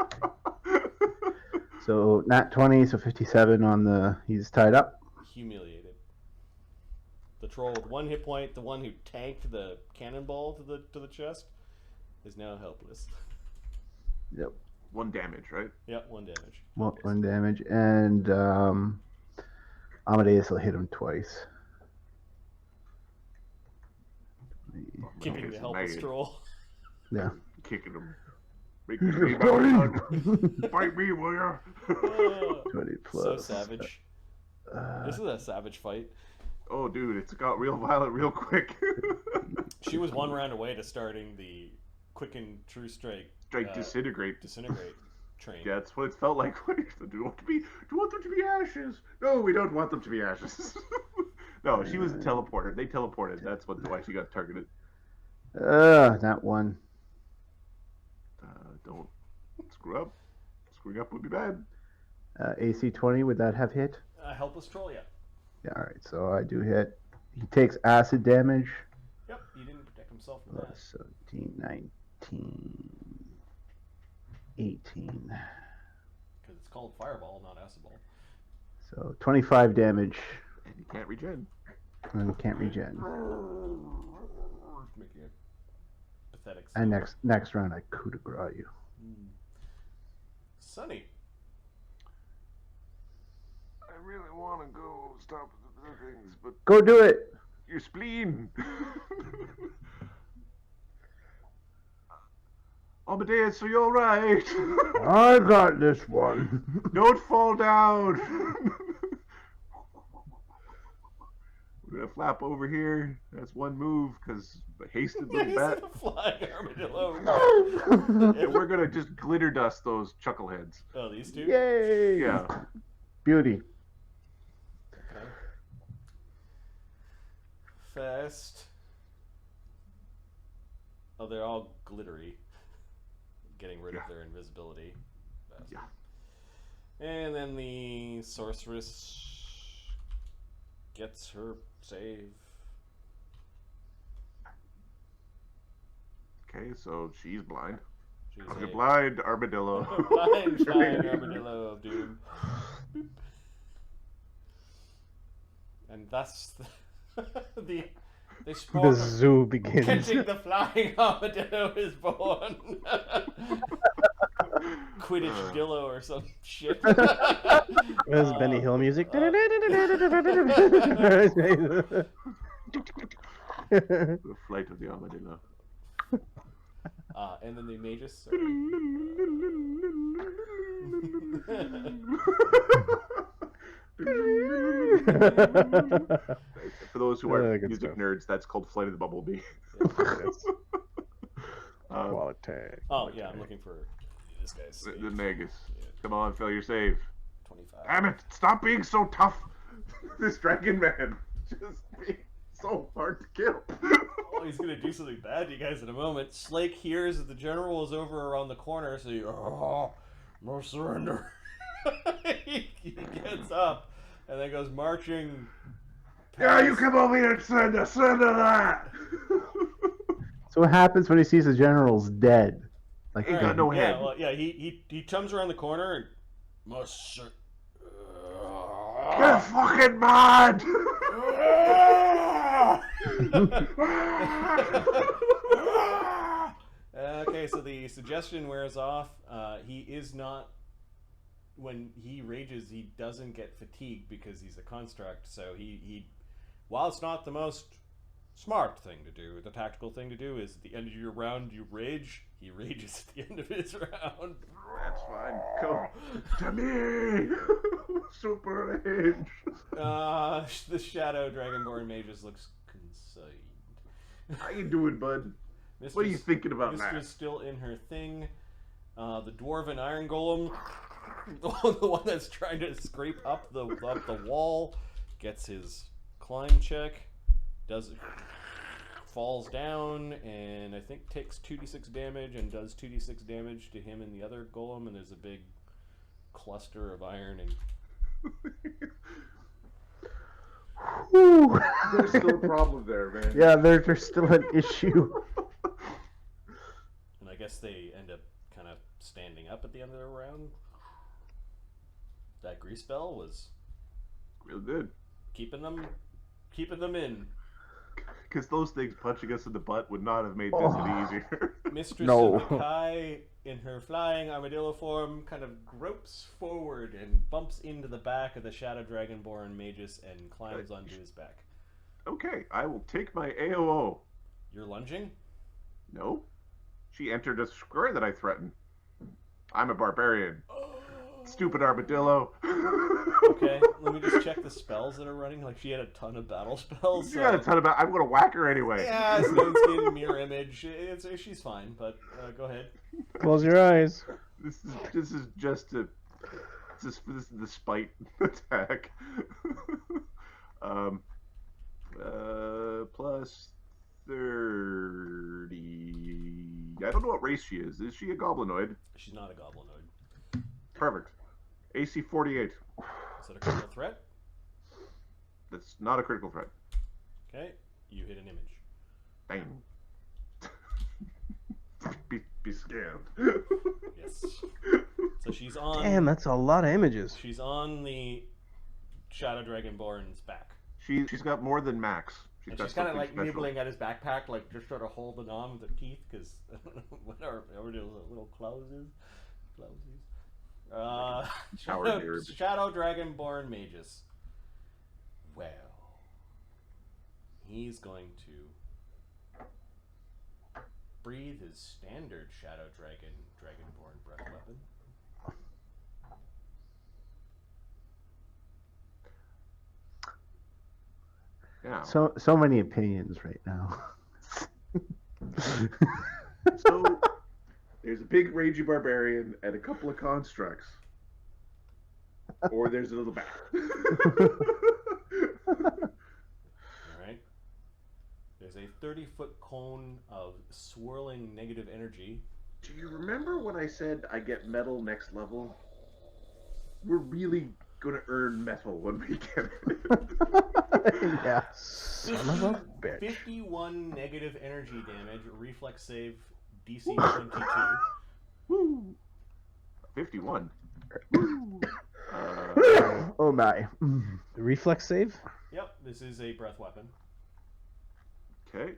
So nat 20, so 57 on the. He's tied up. Humiliated. The troll with 1 hit point, the one who tanked the cannonball to the chest, is now helpless. Yep. 1 damage, right? Yep, 1 damage. 1 damage, and Amadeus will hit him twice. Keeping the helpless troll. Yeah. Kicking him. Make me leave out. Bite me, will ya? 20 plus. So savage. This is a savage fight. Oh, dude, it's got real violent real quick. She was 1 round away to starting the quicken true strike. Disintegrate train. Yeah, that's what it felt like. Do you want them to be ashes? No, we don't want them to be ashes. No, she was a teleporter. They teleported. That's why she got targeted. That one. Don't screw up. Screwing up would be bad. AC 20, would that have hit? Helpless troll, yeah. Yeah, alright, so I do hit. He takes acid damage. Yep, he didn't protect himself from that. 17, 19, 18. Because it's called fireball, not acid ball. So 25 damage. And you can't regen. And can't regen. Making a pathetic And sound. next round I coup de grace you. Sunny. I really want to go stop the things, but Go do it! your spleen. Amadeus, are you alright? I got this one. Don't fall down. We're gonna flap over here. That's 1 move because hasted little bat. The flying armadillo. And we're gonna just glitter dust those chuckleheads. Oh, these 2? Yay! Yeah. Beauty. Okay. Fast. Oh, they're all glittery. Getting rid of their invisibility. Fast. Yeah. And then the sorceress gets her save. Okay, so she's blind. She's Okay, a blind armadillo. blind giant armadillo of doom. Boop. And thus they spawn. The zoo begins. Catching the flying armadillo is born. Quidditch Dillo or some shit. There's Benny Hill music. The flight of the armadillo. And then the magus. For those who are good music stuff. nerds, that's called Flight of the Bumblebee. Quality. Oh yeah, I'm looking for this guy's. The magus. Come on, fail your save. 25. Damn it! Stop being so tough. This dragon man just being so hard to kill. Oh, he's gonna do something bad to you guys in a moment. Slake hears that the general is over around the corner, so no surrender. he gets up and then goes marching. Yeah, you come over here and surrender that. So what happens when he sees the general's dead? Like, Ain't got no head. Yeah, well, yeah. He comes around the corner and must. Get fucking mad! Okay, so the suggestion wears off. He is not. When he rages, he doesn't get fatigued because he's a construct. So he while it's not the most smart thing to do, the tactical thing to do is at the end of your round you rage. He rages at the end of his round. That's fine. Come to me! Super rage! The Shadow Dragonborn Magus looks concerned. How you doing, bud? What are you thinking about Mistress that? still in her thing. The Dwarven Iron Golem, the one that's trying to scrape up the wall, gets his climb check, falls down, and I think takes 2d6 damage and does 2d6 damage to him and the other golem, and there's a big cluster of iron and Whew. There's still a problem there, man. Yeah, there's still an issue. and I guess they end up kind of standing up at the end of the round. That grease spell was Real good. keeping them in. Because those things punching us in the butt would not have made this any easier. Mistress No. of the Kai, in her flying armadillo form, kind of gropes forward and bumps into the back of the Shadow Dragonborn Magus and climbs onto his back. Okay, I will take my AOO. You're lunging? No. She entered a square that I threatened. I'm a barbarian. Stupid armadillo. Okay, let me just check the spells that are running. Like, she had a ton of battle spells. You got a ton about. I'm gonna whack her anyway. Yeah, Stone Skin, Mirror Image. She's fine, but go ahead. Close your eyes. This is just a. This is the spite attack. Plus 30. I don't know what race she is. Is she a goblinoid? She's not a goblinoid. Perfect. AC 48. Is that a critical threat? That's not a critical threat. Okay, you hit an image. Bang. be scared. Yes. So she's on. Damn, that's a lot of images. She's on the Shadow Dragonborn's back. She's got more than max. And got she's kind of something like special. nibbling at his backpack, like just trying to hold it on with her teeth, because whatever those little closes. Shadow Dragonborn Magus. Well, he's going to breathe his standard Shadow Dragonborn breath weapon. Yeah. So many opinions right now. So there's a big ragey barbarian and a couple of constructs, or there's a little bat. All right. There's a 30-foot cone of swirling negative energy. Do you remember when I said I get metal next level? We're really gonna earn metal when we get it. Yeah. Son of a bitch. 51 negative energy damage, reflex save, DC 22. Woo! 51. Oh my. Reflex save? Yep, this is a breath weapon. Okay.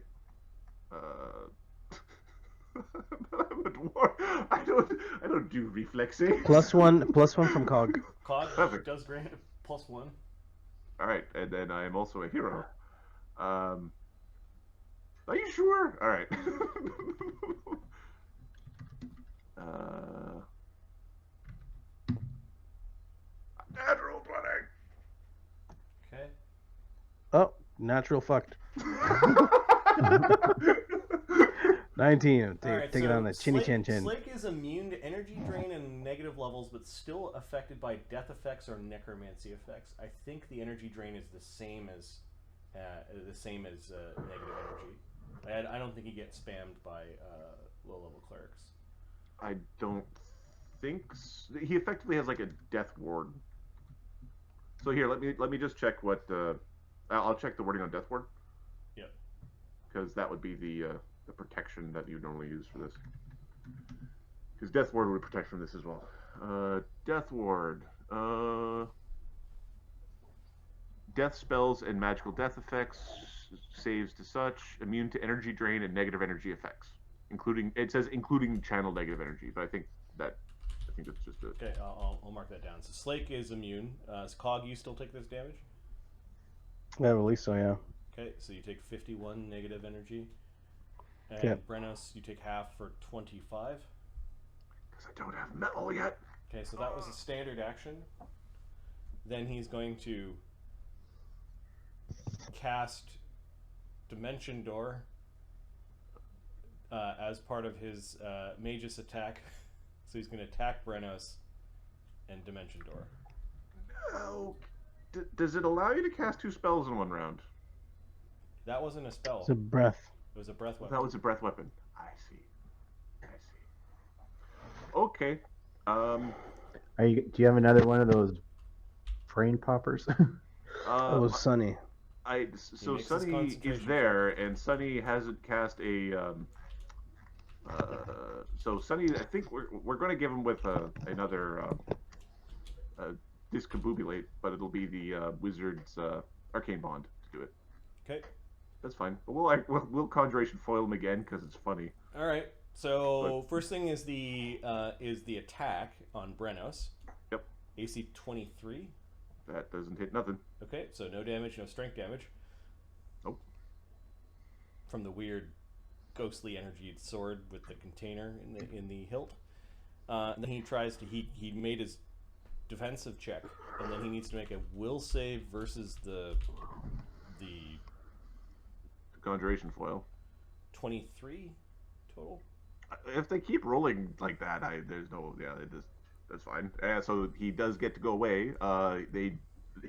I'm a dwarf. I don't do reflexing. +1 from Cog. Cog Perfect. does grant +1. All right, and then I am also a hero. Are you sure? All right. Natural 20. Okay. Oh, natural fucked. 19. Take it on the chinny chin chin. Slake is immune to energy drain and negative levels, but still affected by death effects or necromancy effects. I think the energy drain is the same as negative energy. I don't think he gets spammed by low-level clerics. I don't think he effectively has like a death ward. So here, let me just check what I'll check the wording on death ward. Yep. Because that would be the protection that you normally use for this. Because Death Ward would protect from this as well. Death Ward. Death spells and magical death effects, saves to such, immune to energy drain and negative energy effects, including it says including channel negative energy, but I think that's just a... Okay, I'll mark that down. So Slake is immune. Cog, you still take this damage? Yeah, I believe so, yeah. Okay, so you take 51 negative energy. And Yep. Brenos, you take half for 25. Because I don't have metal yet. Okay, so that was a standard action. Then he's going to cast Dimension Door as part of his Magus attack. So he's going to attack Brenos and Dimension Door. Oh, does it allow you to cast 2 spells in one round? That wasn't a spell. It's a breath. It was a breath weapon. That was a breath weapon. I see. Okay. Do you have another one of those brain poppers? That was Sunny. So Sunny is there, and Sunny hasn't cast a. So Sunny, I think we're going to give him with another discombobulate, but it'll be the wizard's arcane bond to do it. Okay. That's fine. But we'll conjuration foil him again because it's funny. All right. So first thing is the attack on Brenos. Yep. AC 23. That doesn't hit nothing. Okay, so no damage, no strength damage. Nope. From the weird ghostly energy sword with the container in the hilt. Then he tries to he made his defensive check, and then he needs to make a will save versus the Conjuration foil. 23 total. If they keep rolling like that, that's fine. So he does get to go away.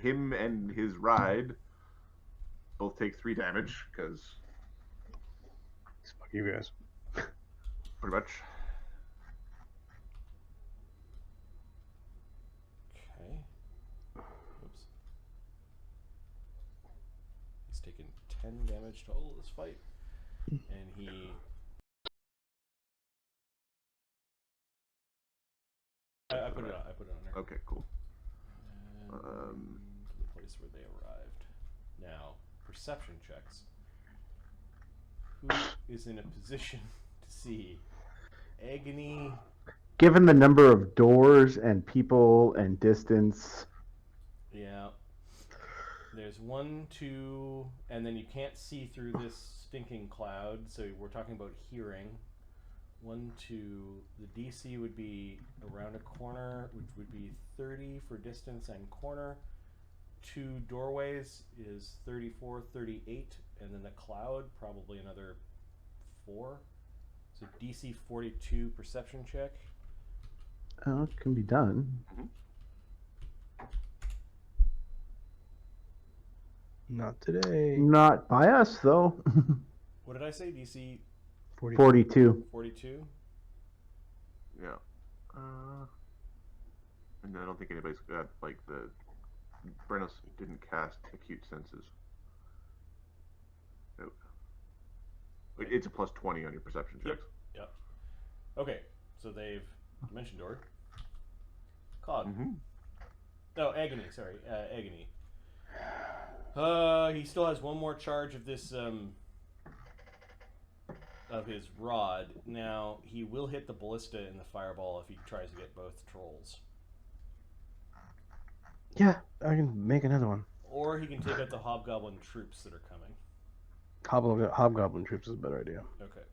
Him and his ride both take 3 damage because Fuck you guys. pretty much. Okay. Oops. He's taken 10 damage total this fight, and he. I put it on. I put it on there. Okay, cool. The place where they arrived. Now, perception checks. Who is in a position to see Agony? Given the number of doors and people and distance. Yeah. There's 1, 2, and then you can't see through this stinking cloud, so we're talking about hearing. 1, 2. The DC would be around a corner, which would be 30 for distance and corner. 2 doorways is 34, 38, and then the cloud probably another 4. So DC 42 perception check. Oh, it can be done. Not today. Not by us, though. What did I say? DC 42. 42? Yeah. And I don't think anybody's got Brenos didn't cast acute senses. Nope. It's a plus 20 on your perception checks. Yep. Okay, so they've Dimension Door. Cog. Oh, Agony, sorry. Agony. He still has 1 more charge of this, of his rod. Now, he will hit the ballista in the fireball if he tries to get both trolls. Yeah, I can make another one. Or he can take out the hobgoblin troops that are coming. Hobgoblin troops is a better idea. Okay.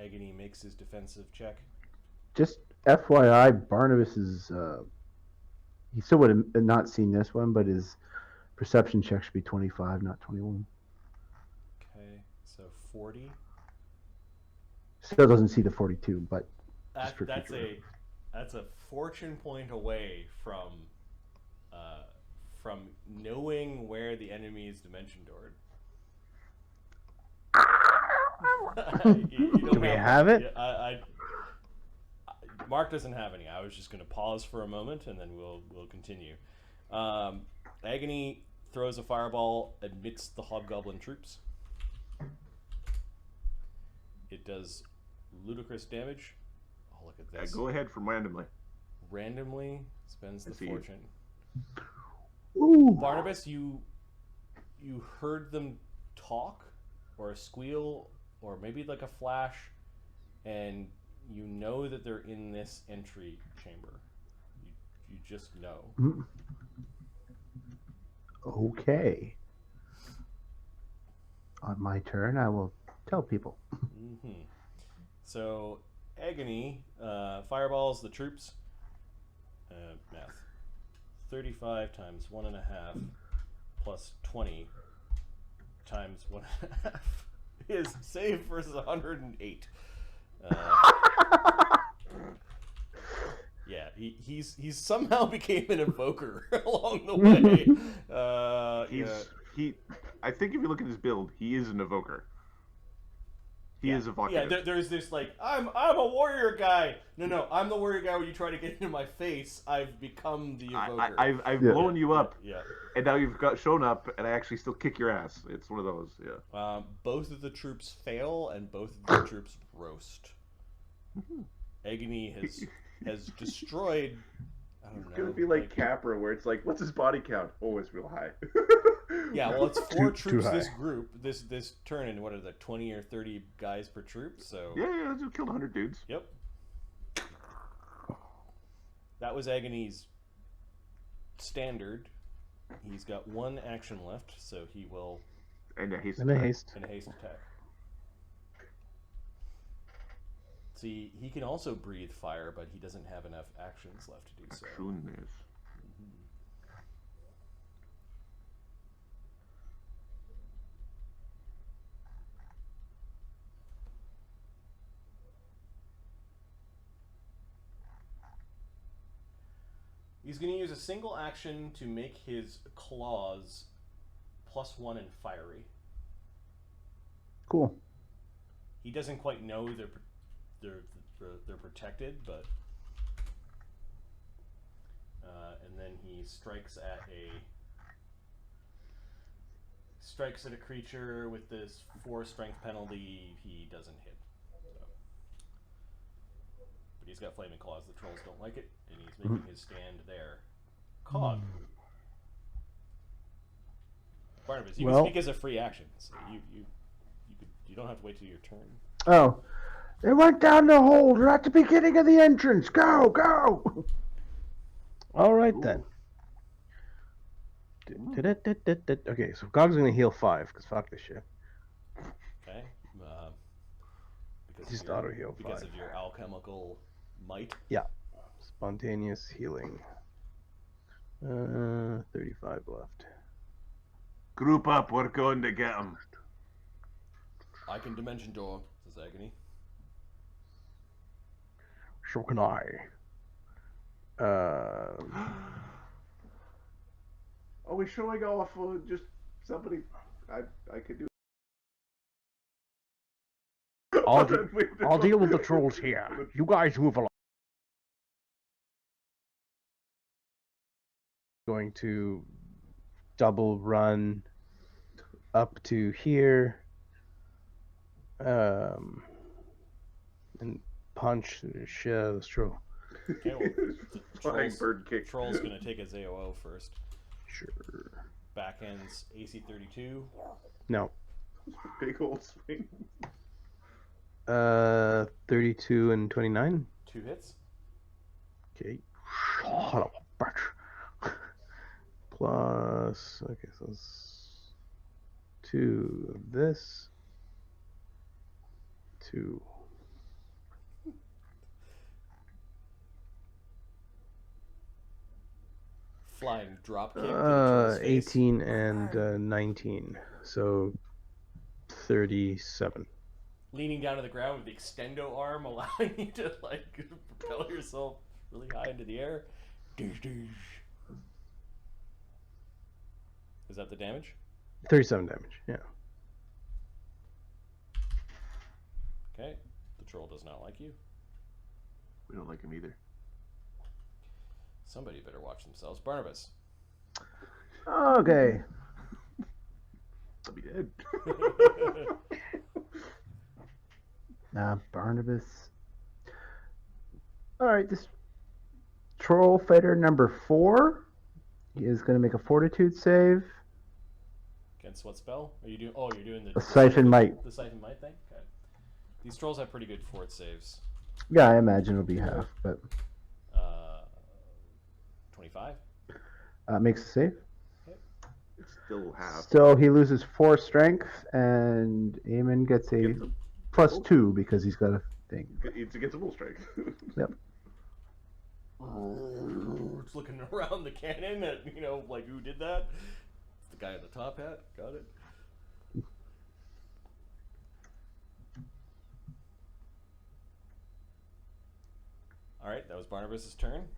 Agony makes his defensive check. Just FYI, Barnabas is. He still would have not seen this one, but his perception check should be 25, not 21. Okay, so 40. Still doesn't see the 42, but that's a fortune point away from knowing where the enemy is dimension doored. Do we have it? Mark doesn't have any. I was just going to pause for a moment and then we'll continue. Agony throws a fireball amidst the hobgoblin troops. It does ludicrous damage. Oh, look at this. Go ahead from randomly. Randomly spends the see. fortune. Ooh. Barnabas, you heard them talk, or a squeal, or maybe like a flash, and you know that they're in this entry chamber. You just know. Okay. On my turn, I will tell people. Mm-hmm. So, Agony fireballs the troops. Math. 35 times 1.5 plus 20 times 1.5 is save versus 108. Yeah, he's somehow became an evoker along the way. I think if you look at his build, he is an evoker. He is evocative. Yeah, there's this like I'm a warrior guy. No, I'm the warrior guy. When you try to get into my face, I've become the evoker. I've blown you up. Yeah. And now you've shown up, and I actually still kick your ass. It's one of those. Yeah. Both of the troops fail, and both of the troops roast. Agony has destroyed. I don't know. It's gonna be like Capra, where it's like, what's his body count? Oh, it's real high. Yeah, well, it's 4 Too troops high. this group, this turn, and what are the 20 or 30 guys per troop? So Yeah, you killed 100 dudes. Yep. That was Agony's standard. He's got 1 action left, so he will And a haste. And a haste. in a haste attack. See, he can also breathe fire, but he doesn't have enough actions left to do so. Goodness. He's going to use a single action to make his claws +1 and fiery. Cool. He doesn't quite know they're protected, but and then he strikes at a creature with this 4 strength penalty. He doesn't hit. So. But he's got flaming claws. The trolls don't like it, and he's making his stand there. Cog. Barnabas, you can speak as a free action, so you don't have to wait till your turn. Oh. They went down the hole. They're at the beginning of the entrance. Go, go! All right then. Okay, so Gog's gonna heal 5 because fuck this shit. Okay. Because Just of your, auto heal because 5. of your alchemical might. Yeah, spontaneous healing. 35 left. Group up. We're going to get him. I can dimension door, says Agony. So can I. Are we showing off just somebody? I could do. I'll deal with the trolls here. You guys move along. Going to double run up to here. And punch the shit out of this troll. Okay, well, the Flying bird kick. Troll's gonna take his AOO first. Sure. Backends AC 32. No. Big old swing. 32 and 29. 2 hits. Okay. Son of a bitch. Plus, okay, so it's 2 of this. 2. Flying drop kick. To the troll's face. 18 and 19. So 37. Leaning down to the ground with the extendo arm, allowing you to like propel yourself really high into the air. Doosh, doosh. Is that the damage? 37 damage, yeah. Okay. The troll does not like you. We don't like him either. Somebody better watch themselves. Barnabas. Okay. I'll be dead. Barnabas. All right, this troll fighter number 4 is going to make a fortitude save. Against what spell? Are you doing? Oh, you're doing A Siphon Might. The Siphon Might thing? Okay. These trolls have pretty good fort saves. Yeah, I imagine it'll be half, but 25. makes a save. It's still half. So he loses 4 strength, and Eamon gets a +2 because he's got a thing. It's against a full strength. Yep. Just looking around the cannon at, like, who did that? It's the guy in the top hat. Got it. All right, that was Barnabas's turn.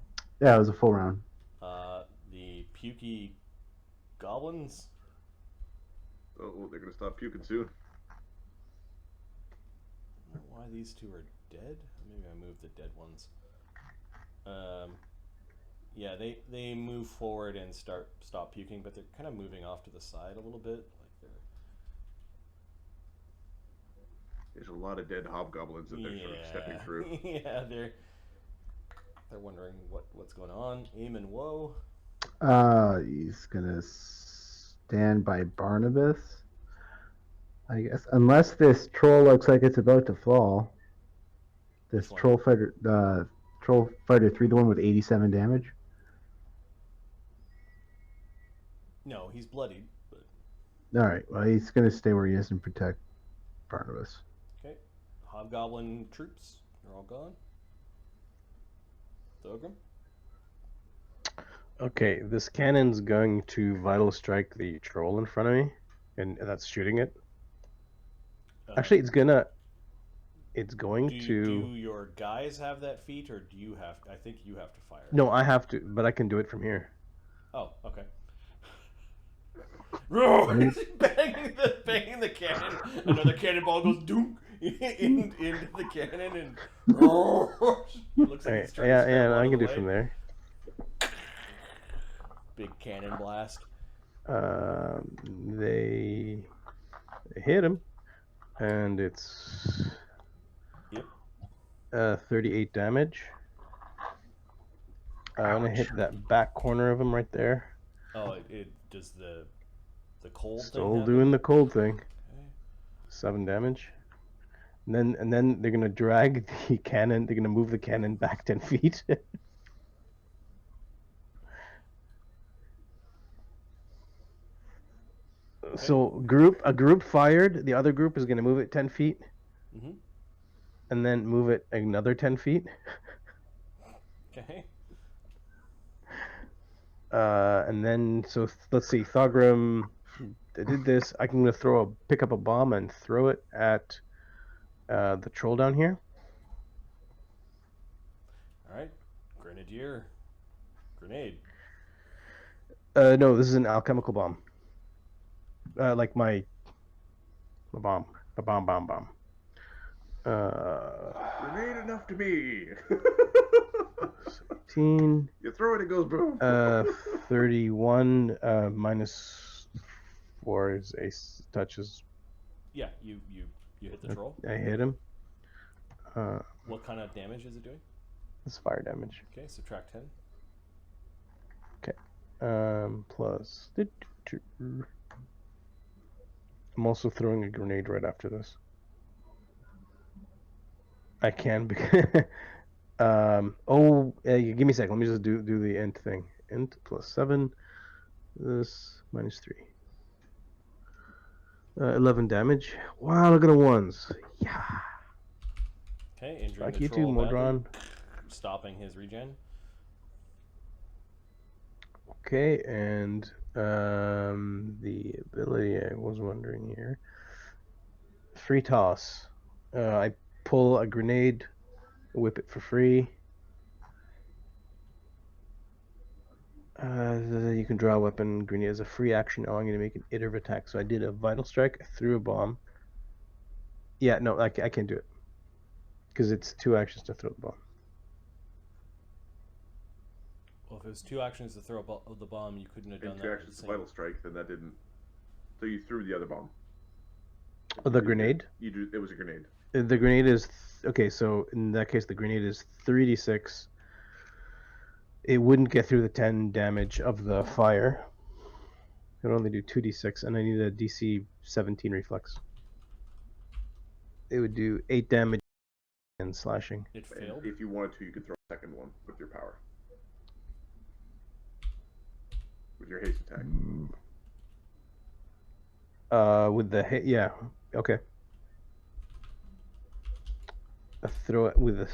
Yeah, it was a full round. The pukey goblins. Oh, they're gonna stop puking soon. I don't know why these two are dead. Maybe I moved the dead ones. Yeah, they move forward and stop puking, but they're kind of moving off to the side a little bit, like There's a lot of dead hobgoblins that they're sort of stepping through. Yeah, they're wondering what's going on. Eamon, whoa. He's gonna stand by Barnabas, I guess, unless this troll looks like it's about to fall. This troll fighter, troll fighter 3, the one with 87 damage. No, he's bloodied. But... All right, well, he's gonna stay where he is and protect Barnabas. Okay, hobgoblin troops are all gone. Thogrim. Okay, this cannon's going to vital strike the troll in front of me, and that's shooting it. Actually, it's going to. Do your guys have that feat, or do you have? I think you have to fire. No, I have to, but I can do it from here. Oh, okay. banging the cannon. Another cannonball goes doom into the cannon, and it looks like it's trying to yeah, I can do way. from there. Big cannon blast. They hit him, and it's 38 damage. I'm gonna hit that back corner of him right there. Oh, it does the cold Still thing doing the cold thing. Okay. 7 damage. And then they're gonna drag the cannon. They're gonna move the cannon back 10 feet. So a group fired. The other group is gonna move it 10 feet. Mm-hmm. And then move it another 10 feet. Okay. And then let's see. Thogrim did this. I can pick up a bomb and throw it at the troll down here. All right. Grenade. No, this is an alchemical bomb. Like my bomb. A bomb. Grenade enough to me. 17. You throw it, it goes boom. 31 minus 4 is ace touches. Yeah, you hit the troll. I hit him. What kind of damage is it doing? It's fire damage. Okay, subtract 10. Okay. Plus. I'm also throwing a grenade right after this. I can because. Give me a second. Let me just do the int thing. Int plus 7. This minus 3. 11 damage. Wow, look at the ones. Yeah. Okay, injuring Fuck the you troll too, Modron. stopping his regen. Okay, and the ability I was wondering here. Free toss. I pull a grenade, whip it for free. You can draw a weapon. Grenade as a free action. Oh, I'm going to make an iterative attack. So I did a vital strike. I threw a bomb. Yeah, no, I can't do it. Because it's 2 actions to throw the bomb. Well, if it was 2 actions to throw the bomb, you couldn't have done And that. 2 actions to vital strike, then that didn't. So you threw the other bomb. Oh, the grenade? It was a grenade. The grenade is okay. So in that case, the grenade is 3d6. It wouldn't get through the 10 damage of the fire. It would only do 2d6, and I need a DC 17 reflex. It would do 8 damage and slashing. It failed. If you wanted to, you could throw a second one with your power. With your haste attack. With the hit, yeah, okay. I throw it with a.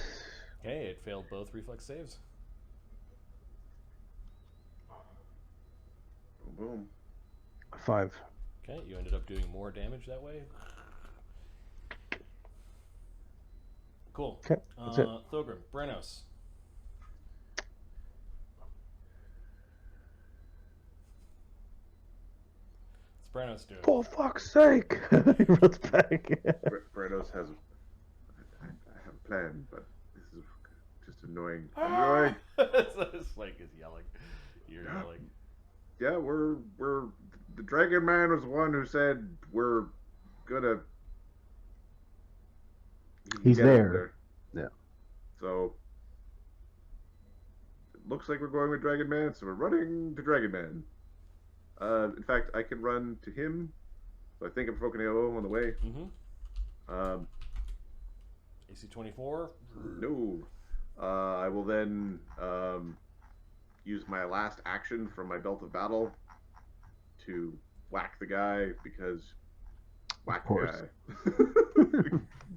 Okay, it failed both reflex saves. Boom, boom. 5. Okay, you ended up doing more damage that way. Cool. Okay, that's it. Thogrim, Brenos. Brenos doing? For fuck's sake! He runs back. Brenos has. I have a plan, but this is just annoying. Annoying. It's like he's yelling. You're yelling. Yeah, we're the Dragon Man was the one who said we're gonna. He's get up there. Yeah. So it looks like we're going with Dragon Man, so we're running to Dragon Man. In fact, I can run to him. So I think I'm provoking AO on the way. Mm-hmm. AC 24. No. I will then use my last action from my Belt of Battle to whack the guy because whack the guy.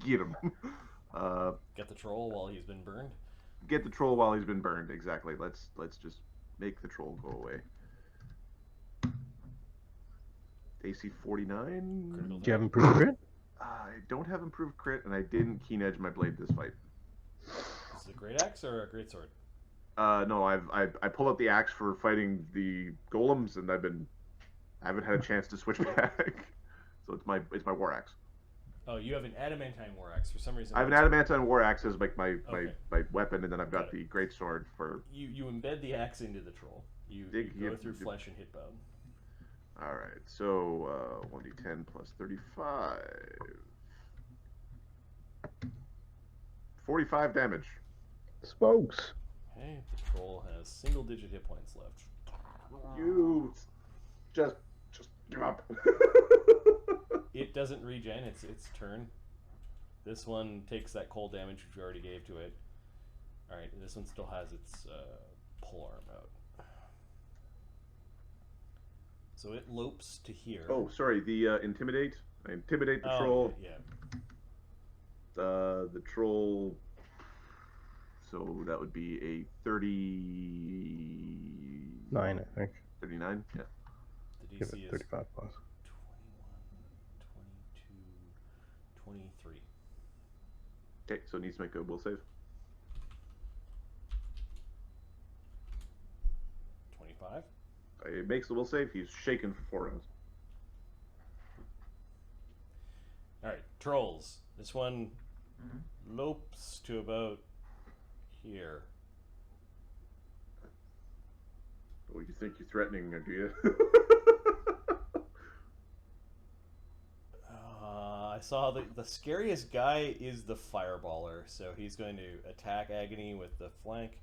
Get him. Get the troll while he's been burned. Get the troll while he's been burned. Exactly. Let's just make the troll go away. AC 49. Do you have improved crit? I don't have improved crit, and I didn't keen edge my blade this fight. Is it a great axe or a great sword? No, I pull out the axe for fighting the golems, and I haven't had a chance to switch back. So it's my war axe. Oh, you have an adamantine war axe for some reason. I have an adamantine war axe as like my weapon, and then I've got Got the great sword for. You embed the axe into the troll. You go through flesh and hit bone. All right, so 1d10 plus 35. 45 damage. Smokes. Okay, the troll has single-digit hit points left. You just give up. It doesn't regen. It's turn. This one takes that cold damage which we already gave to it. All right, this one still has its pole arm out. So it lopes to here. Oh, sorry. The intimidate. I intimidate the troll. Yeah. The troll. So that would be a 39, 9, I think. 39. Yeah. The Give DC it is 35 plus. 21, 22, 23. Okay, so it needs to make a will save. 25. It makes the will save. He's shaken for 4 rounds. All right, trolls. This one lopes to about here. Oh, you think you're threatening, do you? I saw the scariest guy is the fireballer, so he's going to attack Agony with the flank.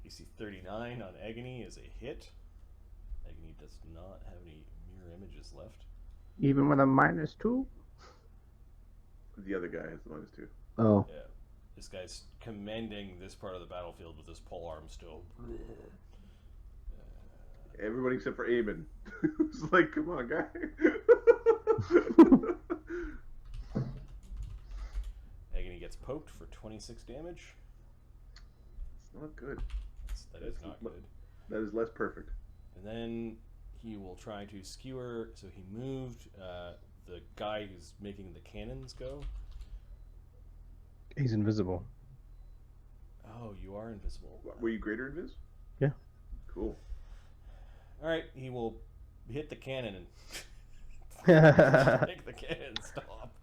AC 39 on Agony is a hit. Agony does not have any mirror images left. Even with a -2? The other guy has the -2. Oh. Yeah. This guy's commanding this part of the battlefield with his polearm still. Everybody except for Eamon. It's like, come on, guy. Agony gets poked for 26 damage. It's not good. That is not good. That is less perfect. And then he will try to skewer, so he moved the guy who's making the cannons go. He's invisible. Oh, you are invisible. Were you greater invis? Yeah. Cool. Alright, he will hit the cannon and make the cannon stop.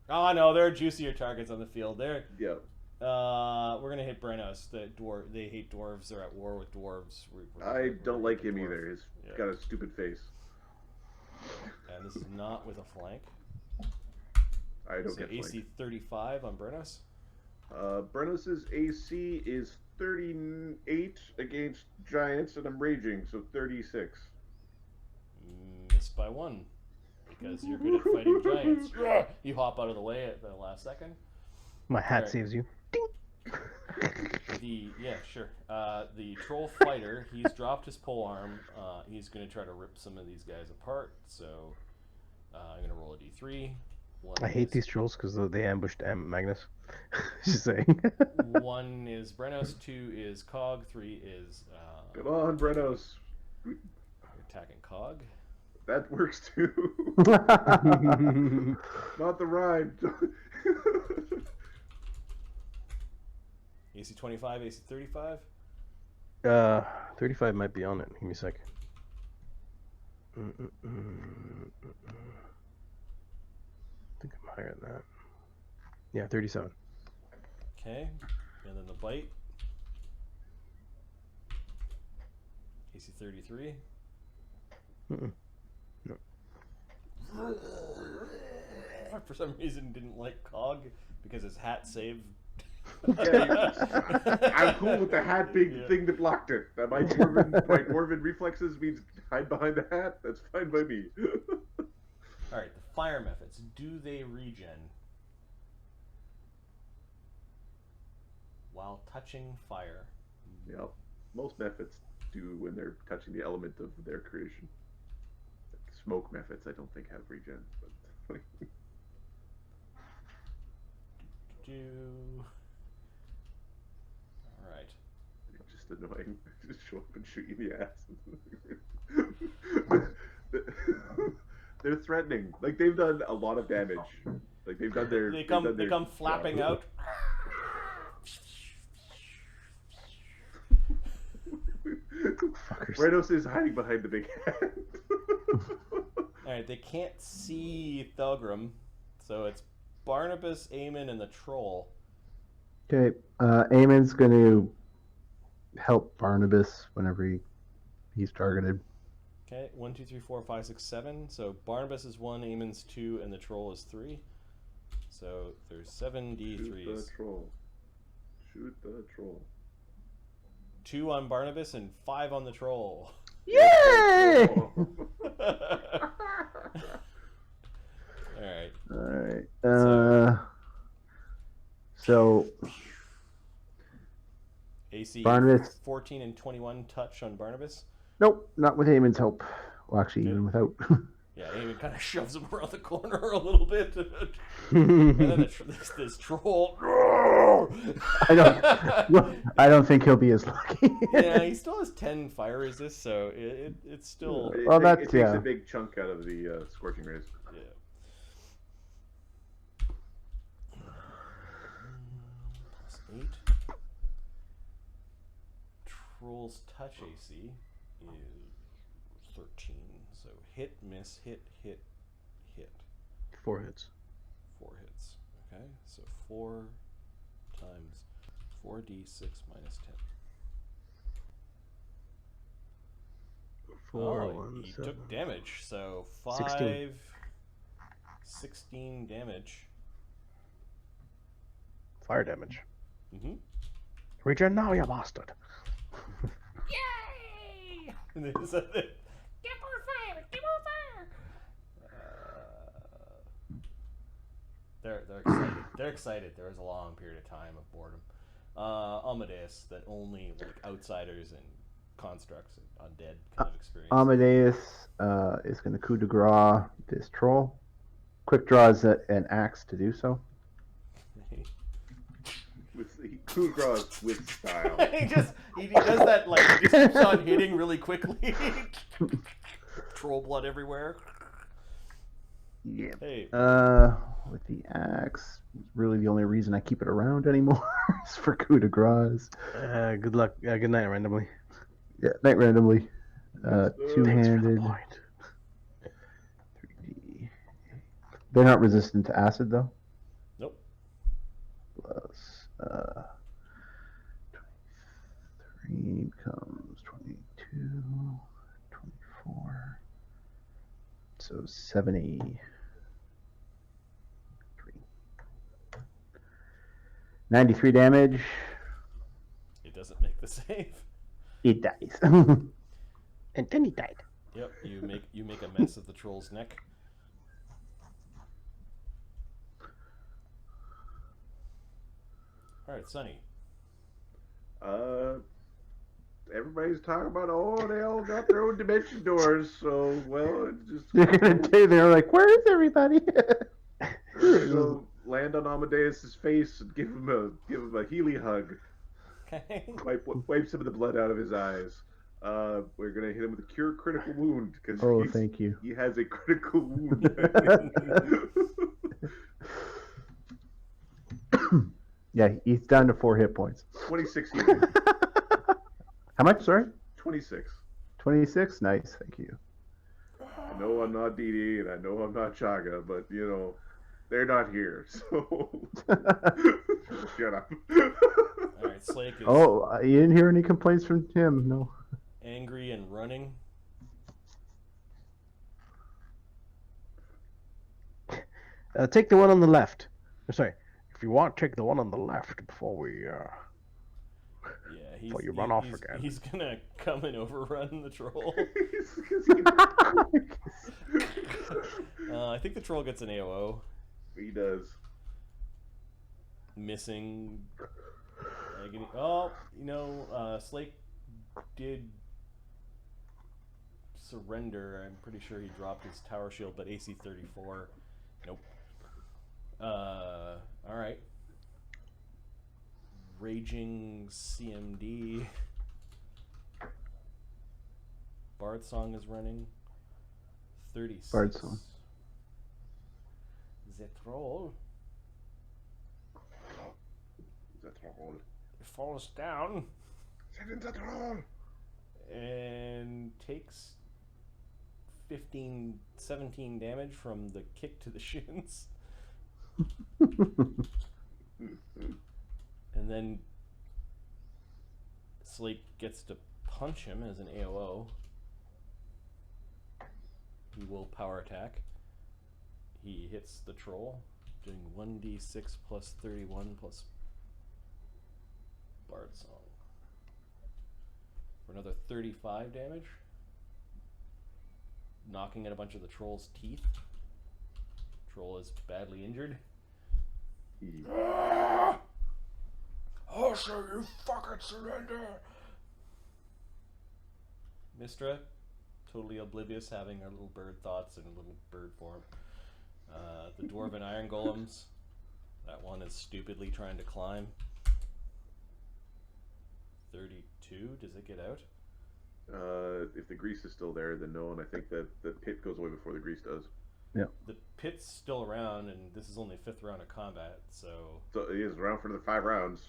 Oh no, there are juicier targets on the field. There. Yeah. We're gonna hit Brenos. The dwarf. They hate dwarves. They're at war with dwarves. I don't like him either. He's got a stupid face. And this is not with a flank. I don't So get AC flanked. 35 on Brennos. Brenos's AC is 38 against giants, and I'm raging, so 36. Missed by 1. Because you're good at fighting giants. You hop out of the way at the last second. My hat Alright. saves you. Ding! The troll fighter, he's dropped his polearm. He's going to try to rip some of these guys apart. So I'm going to roll a d3. I hate these trolls because they ambushed Magnus. Just saying. 1 is Brennos, 2 is Cog, 3 is Come on, Brenos. you're attacking Cog. That works too. Not the rhyme. AC 25, AC 35. 35 might be on it. Give me a sec. I think I'm higher than that. Yeah, 37. Okay, and then the bite. AC 33. No. For some reason, didn't like Cog because his hat saved. I'm cool with the hat being the thing that blocked it. My dwarven reflexes means hide behind the hat. That's fine by me. Alright, the fire methods. Do they regen while touching fire? Yep. Most methods do when they're touching the element of their creation. Like smoke methods, I don't think have regen. But Alright. it's just annoying. Just show up and shoot you in the ass. They're threatening. Like they've done a lot of damage. Like they've done their. They come flapping out. Brenos is hiding behind the big hat. Alright, they can't see Thulgrim, so it's Barnabas, Eamon, and the troll. Okay, Eamon's going to help Barnabas whenever he's targeted. Okay, 1, 2, 3, 4, 5, 6, 7. So Barnabas is 1, Eamon's 2, and the troll is 3. So there's 7 D3s. Shoot the troll. Shoot the troll. 2 on Barnabas and 5 on the troll. Yay! Alright. Alright. So AC Barnabas. 14 and 21 touch on Barnabas. Nope, not with Eamon's help. Well, actually, even without. Yeah, Eamon kind of shoves him around the corner a little bit. And then this troll. I don't think he'll be as lucky. Yeah, he still has 10 fire resist, so it's still. It takes a big chunk out of the scorching rays. Yeah. Plus 8. Troll's touch AC is 13. So hit, miss, hit, hit, hit. 4 hits. 4 hits. Okay, so 4 times 4d6 minus 10. 4, he 7. took damage, so 5, 16. 16 damage. Fire damage. Mm-hmm. Regen now, you bastard. Yay! And they said that, get more fire! Get more fire! They're excited. They're excited. There was a long period of time of boredom. Amadeus, that only like outsiders and constructs and undead kind of experience. Amadeus is going to coup de grace this troll. Quick draws an axe to do so. He coup de grace with style. he does that like he just keeps on hitting really quickly. Troll blood everywhere. Yeah. Hey. With the axe, really the only reason I keep it around anymore is for coup de grace. Good luck. Good night, randomly. Yeah, night randomly. Two-handed. 3D. They're not resistant to acid though. Nope. Plus 23 becomes 22, 24. So 73. 93 damage. It doesn't make the save. It dies. And then he died. Yep, you make a mess of the troll's neck. All right, Sonny. Everybody's talking about, oh, they all got their own dimension doors, so, well, it's just... They're like, where is everybody? So land on Amadeus's face and give him a Healy hug. Okay. Wipe some of the blood out of his eyes. We're gonna hit him with a cure critical wound because Thank you. he has a critical wound. Yeah, he's down to 4 hit points. 26 healing. How much? Sorry. 26. 26. Nice. Thank you. I know I'm not DD and I know I'm not Chaga, but you know they're not here, so shut up. All right, Slake is You didn't hear any complaints from him? No. angry and running. Take the one on the left. Sorry, if you want, take the one on the left before we. Yeah, Before you run off again. He's gonna come and overrun the troll. I think the troll gets an AOO. He does. Missing. Oh, Slake did surrender. I'm pretty sure he dropped his tower shield, but AC 34. Nope. Alright. Raging CMD. Bard Song is running. 36. Bard Song. The troll falls down and takes 17 damage from the kick to the shins. And then Slate gets to punch him as an AOO. He will power attack. He hits the troll, doing 1d6 plus 31 plus Bard Song. For another 35 damage. Knocking at a bunch of the troll's teeth. Troll is badly injured. Oh, so you fucking surrender! Mistra, totally oblivious, having her little bird thoughts in little bird form. The Dwarven Iron Golems. That one is stupidly trying to climb. 32, does it get out? If the grease is still there, then no, and I think that the pit goes away before the grease does. Yeah. The pit's still around, and this is only 5th round of combat, so... So it is around for the 5 rounds.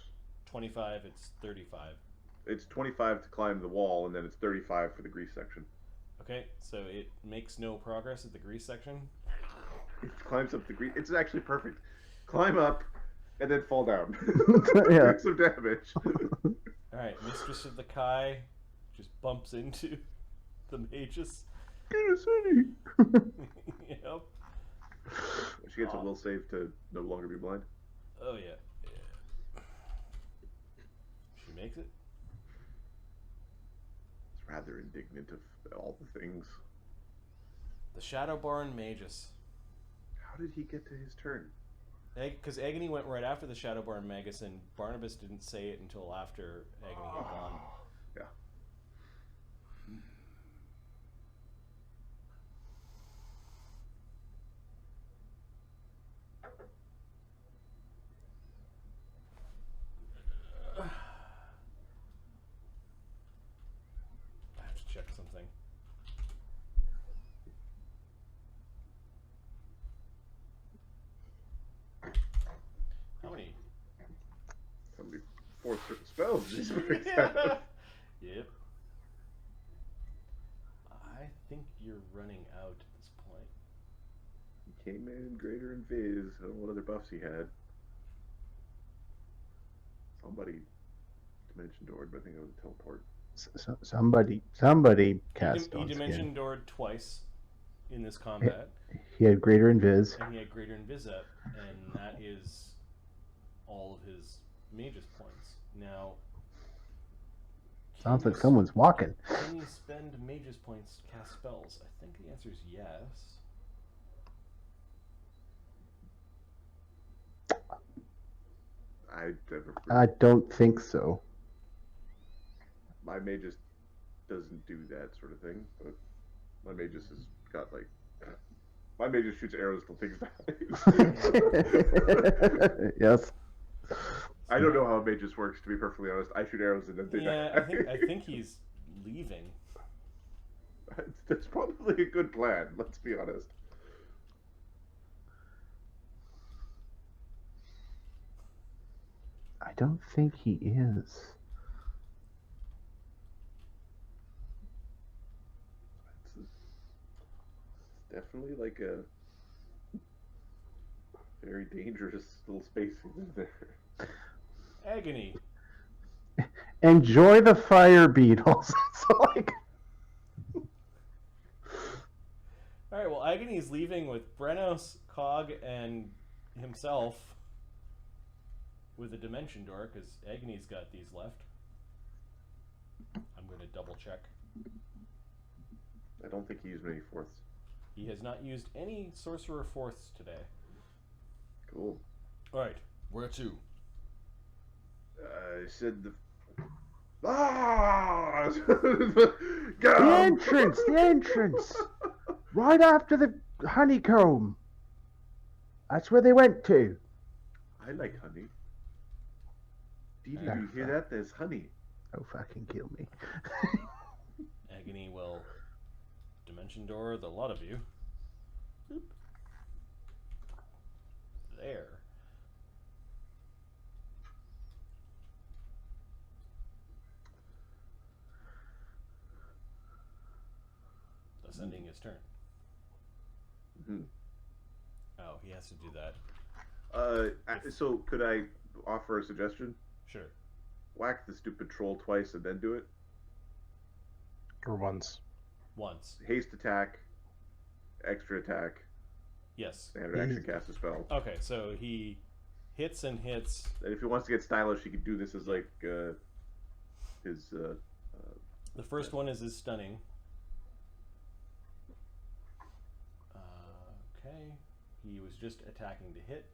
25, it's 35. It's 25 to climb the wall, and then it's 35 for the grease section. Okay, so it makes no progress at the grease section? It climbs up the grease. It's actually perfect. Climb up, and then fall down. Yeah. Take some damage. Alright, Mistress of the Kai just bumps into the magus. Yep. She gets a will save to no longer be blind. Oh, yeah. She makes it. It's rather indignant of all the things. The Shadowborn Magus. How did he get to his turn? Because Agony went right after the Shadowborn Magus, and Barnabas didn't say it until after Agony had gone. Yeah. I have to check something. How many? How many fourth certain spells did these freaks Yeah. have? Yep. I think you're running out at this point. He came in greater invis. I don't know what other buffs he had. Somebody dimension doored, but I think it was a teleport. Somebody cast He on dimension skin. doored twice. in this combat. He had greater invis. And he had greater invis up, and that is all of his magus points. Now, Sounds like someone's walking. can you spend magus points to cast spells? I think the answer is yes. I don't think so. My magus doesn't do that sort of thing, but my magus has got like. My magus shoots arrows till things die. Yes. I don't know how a magus works, to be perfectly honest. I shoot arrows and then they die. I think he's leaving. That's probably a good plan, let's be honest. I don't think he is. It's definitely like a very dangerous little space in there. Agony. Enjoy the fire beetles. So like. All right. Well, Agony's leaving with Brenos, Cog, and himself with a dimension door because Agony's got these left. I'm going to double check. I don't think he used many fourths. He has not used any sorcerer fourths today. Cool. All right. Where to? I said the. Ah! The entrance! The entrance! Right after the honeycomb. That's where they went to. I like honey. Do you hear that? There's honey. Oh, fucking kill me. Agony will dimension door the lot of you. Boop. There. Thus ending his turn. Mm-hmm. Oh, he has to do that. So could I offer a suggestion? Sure. Whack the stupid troll twice and then do it. Or once. Once. Haste attack, extra attack, Yes. and actually cast a spell. Okay, so he hits and hits. And if he wants to get stylish, he could do this as like his. The first one is his stunning. Okay. He was just attacking to hit.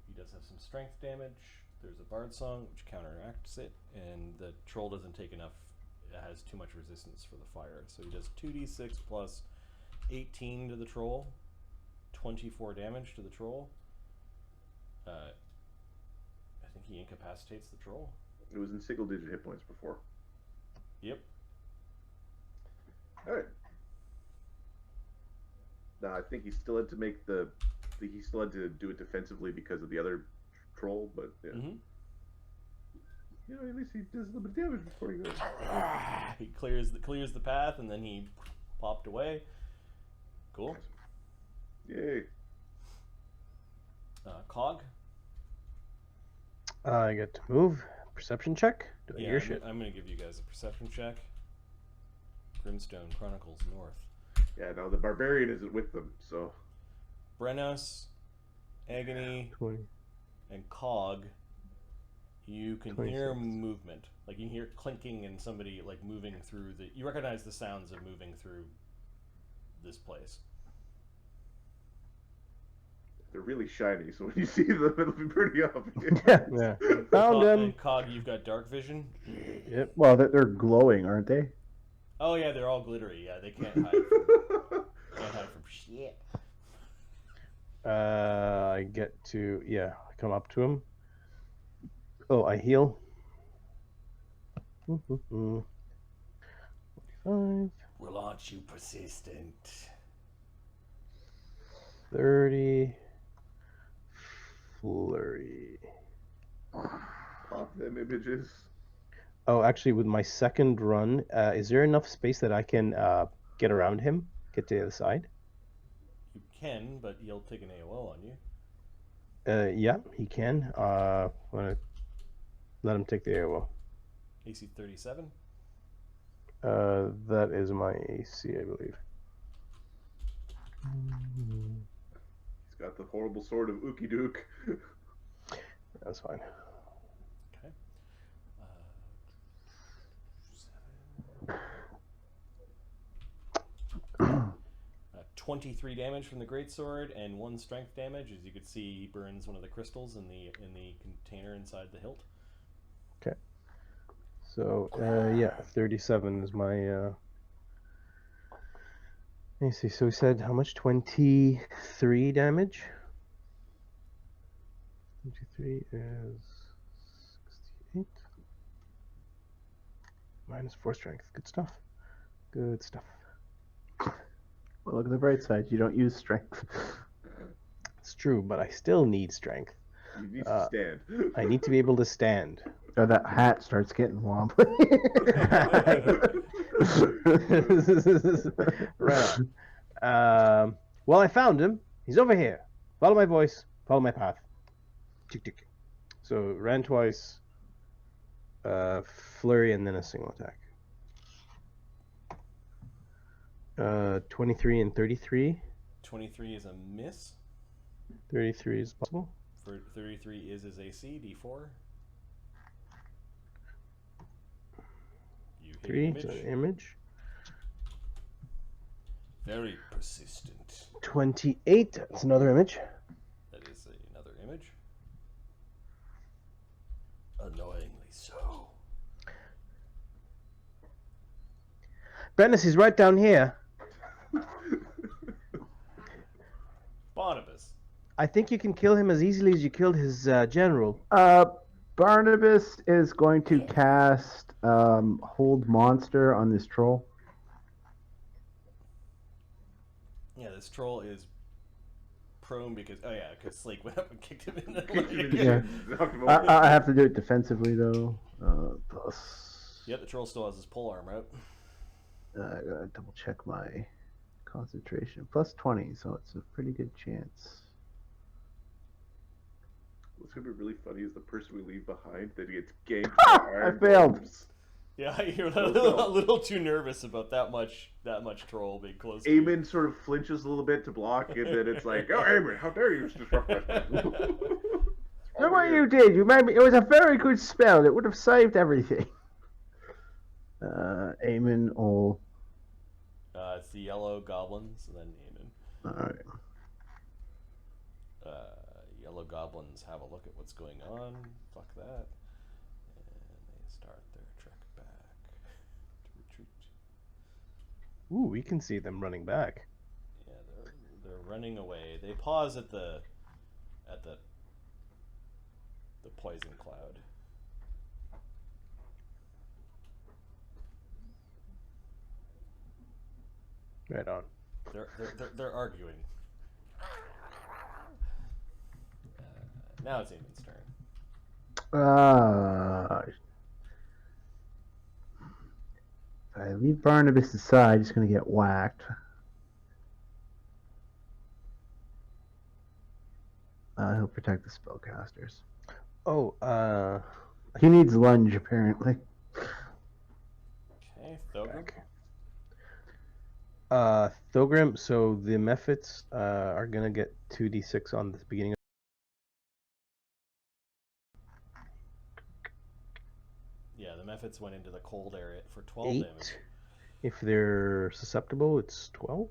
He does have some strength damage. There's a bard song which counteracts it, and the troll doesn't take enough. It has too much resistance for the fire. So he does 2d6 plus 18 to the troll, 24 damage to the troll. I think he incapacitates the troll. It was in single-digit hit points before. Yep. All right. Now I think he still had to make the. He still had to do it defensively because of the other troll, but yeah. Mm-hmm. You know, at least he does a little bit of damage before he goes. He clears the path, and then he popped away. Cool. Yay. Cog. I get to move. Perception check. Do I Yeah, hear shit? I'm going to give you guys a perception check. Grimstone Chronicles North. Yeah, no, the barbarian isn't with them, so. Brenos, Agony, 20. and Cog. You can 26. hear movement. Like you hear clinking and somebody like moving through the. You recognize the sounds of moving through this place. They're really shiny, so when you see them, it'll be pretty obvious. Yeah. Found him. And Cog, you've got dark vision. Yep. Well, they're glowing, aren't they? Oh yeah, they're all glittery. Yeah, they can't hide. Can't hide from shit. I get to, I come up to him. Oh, I heal. 45. Well, aren't you persistent? 30. Flurry. Pop them images. Oh, actually, with my second run, is there enough space that I can get around him? Get to the other side? You can, but he'll take an AOL on you. Yeah, he can. Want to let him take the AOL. AC 37. That is my AC, I believe. He's got the horrible sword of Ookie Dook. That's fine. Okay. 23 damage from the greatsword and 1 strength damage. As you can see, he burns one of the crystals in the container inside the hilt. Okay. So yeah, 37 is my. Let me see. So we said how much? 23 damage. 23 is 68. Minus 4 strength. Good stuff. Good stuff. Well, look at the bright side. You don't use strength. It's true, but I still need strength. You need to stand. I need to be able to stand. Or that hat starts getting wobbly. Right on. Well, I found him. He's over here. Follow my voice. Follow my path. Tick, tick. So ran twice. Flurry and then a single attack. 23 and 33. 23 is a miss. 33 is possible. For 33 is his AC, D4. You hit 3 image. to image. Very persistent. 28. That's another image. That is another image. Annoyingly so. Brennus, he's right down here. Barnabas. I think you can kill him as easily as you killed his general. Barnabas is going to cast Hold Monster on this troll. Yeah, this troll is prone because Slake went up and kicked him in the Kicked him in leg. the Yeah. shins, knocked him I over. have to do it defensively though. Plus, Yep, the troll still has his pole arm out. I gotta double check my concentration. Plus 20, so it's a pretty good chance. What's gonna be really funny is the person we leave behind that gets ganked. Ha! by I iron failed. golems. Yeah, you're a little too nervous about that much troll being close. to you. Eamon sort of flinches a little bit to block, and then it's like, "Oh, Eamon, how dare you disrupt my spell?" Look what you did. You made me. It was a very good spell. It would have saved everything. Eamon will. It's the yellow goblins and then Eamon. Alright. Yellow goblins have a look at what's going on. Fuck that. And they start their trek back to retreat. Ooh, we can see them running back. Yeah, they're running away. They pause at the poison cloud. Right on. They're arguing. Now it's Eamon's turn. If I leave Barnabas aside, he's going to get whacked. He'll protect the spellcasters. Oh, He needs lunge, apparently. Okay, Thogrim. Thogrim, so the mephits are gonna get 2d6 on the beginning. Yeah, the mephits went into the cold area for 12 8. damage. If they're susceptible, it's 12.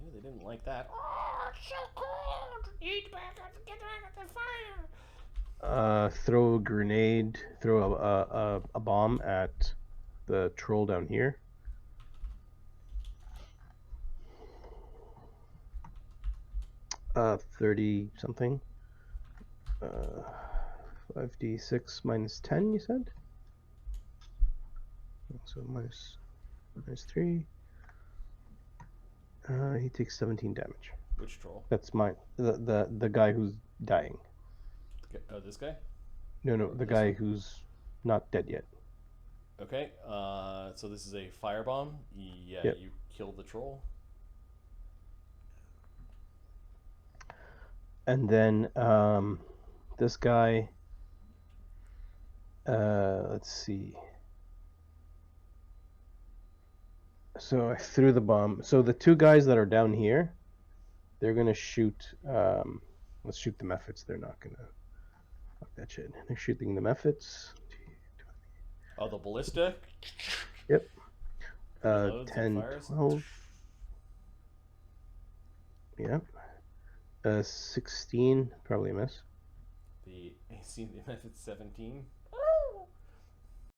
Yeah, they didn't like that. Oh, it's so cold! Get back at the fire! Throw a grenade, throw a bomb at the troll down here. Uh, 30 something. 5d6 minus 10, you said? So minus 3. He takes 17 damage. Which troll? That's mine. The guy who's dying. Oh, this guy? No, Or the this guy one? who's not dead yet. Okay, so this is a firebomb. Yeah, Yep. you killed the troll. And then this guy, let's see. So I threw the bomb. So the two guys that are down here, they're gonna shoot. Let's shoot the mephits. They're not gonna. Fuck that shit. They're shooting the mephits. Oh, the ballista. Yep. Reloads and 10, fires. 12. Yep. 16, probably a miss. The AC the mephit's 17.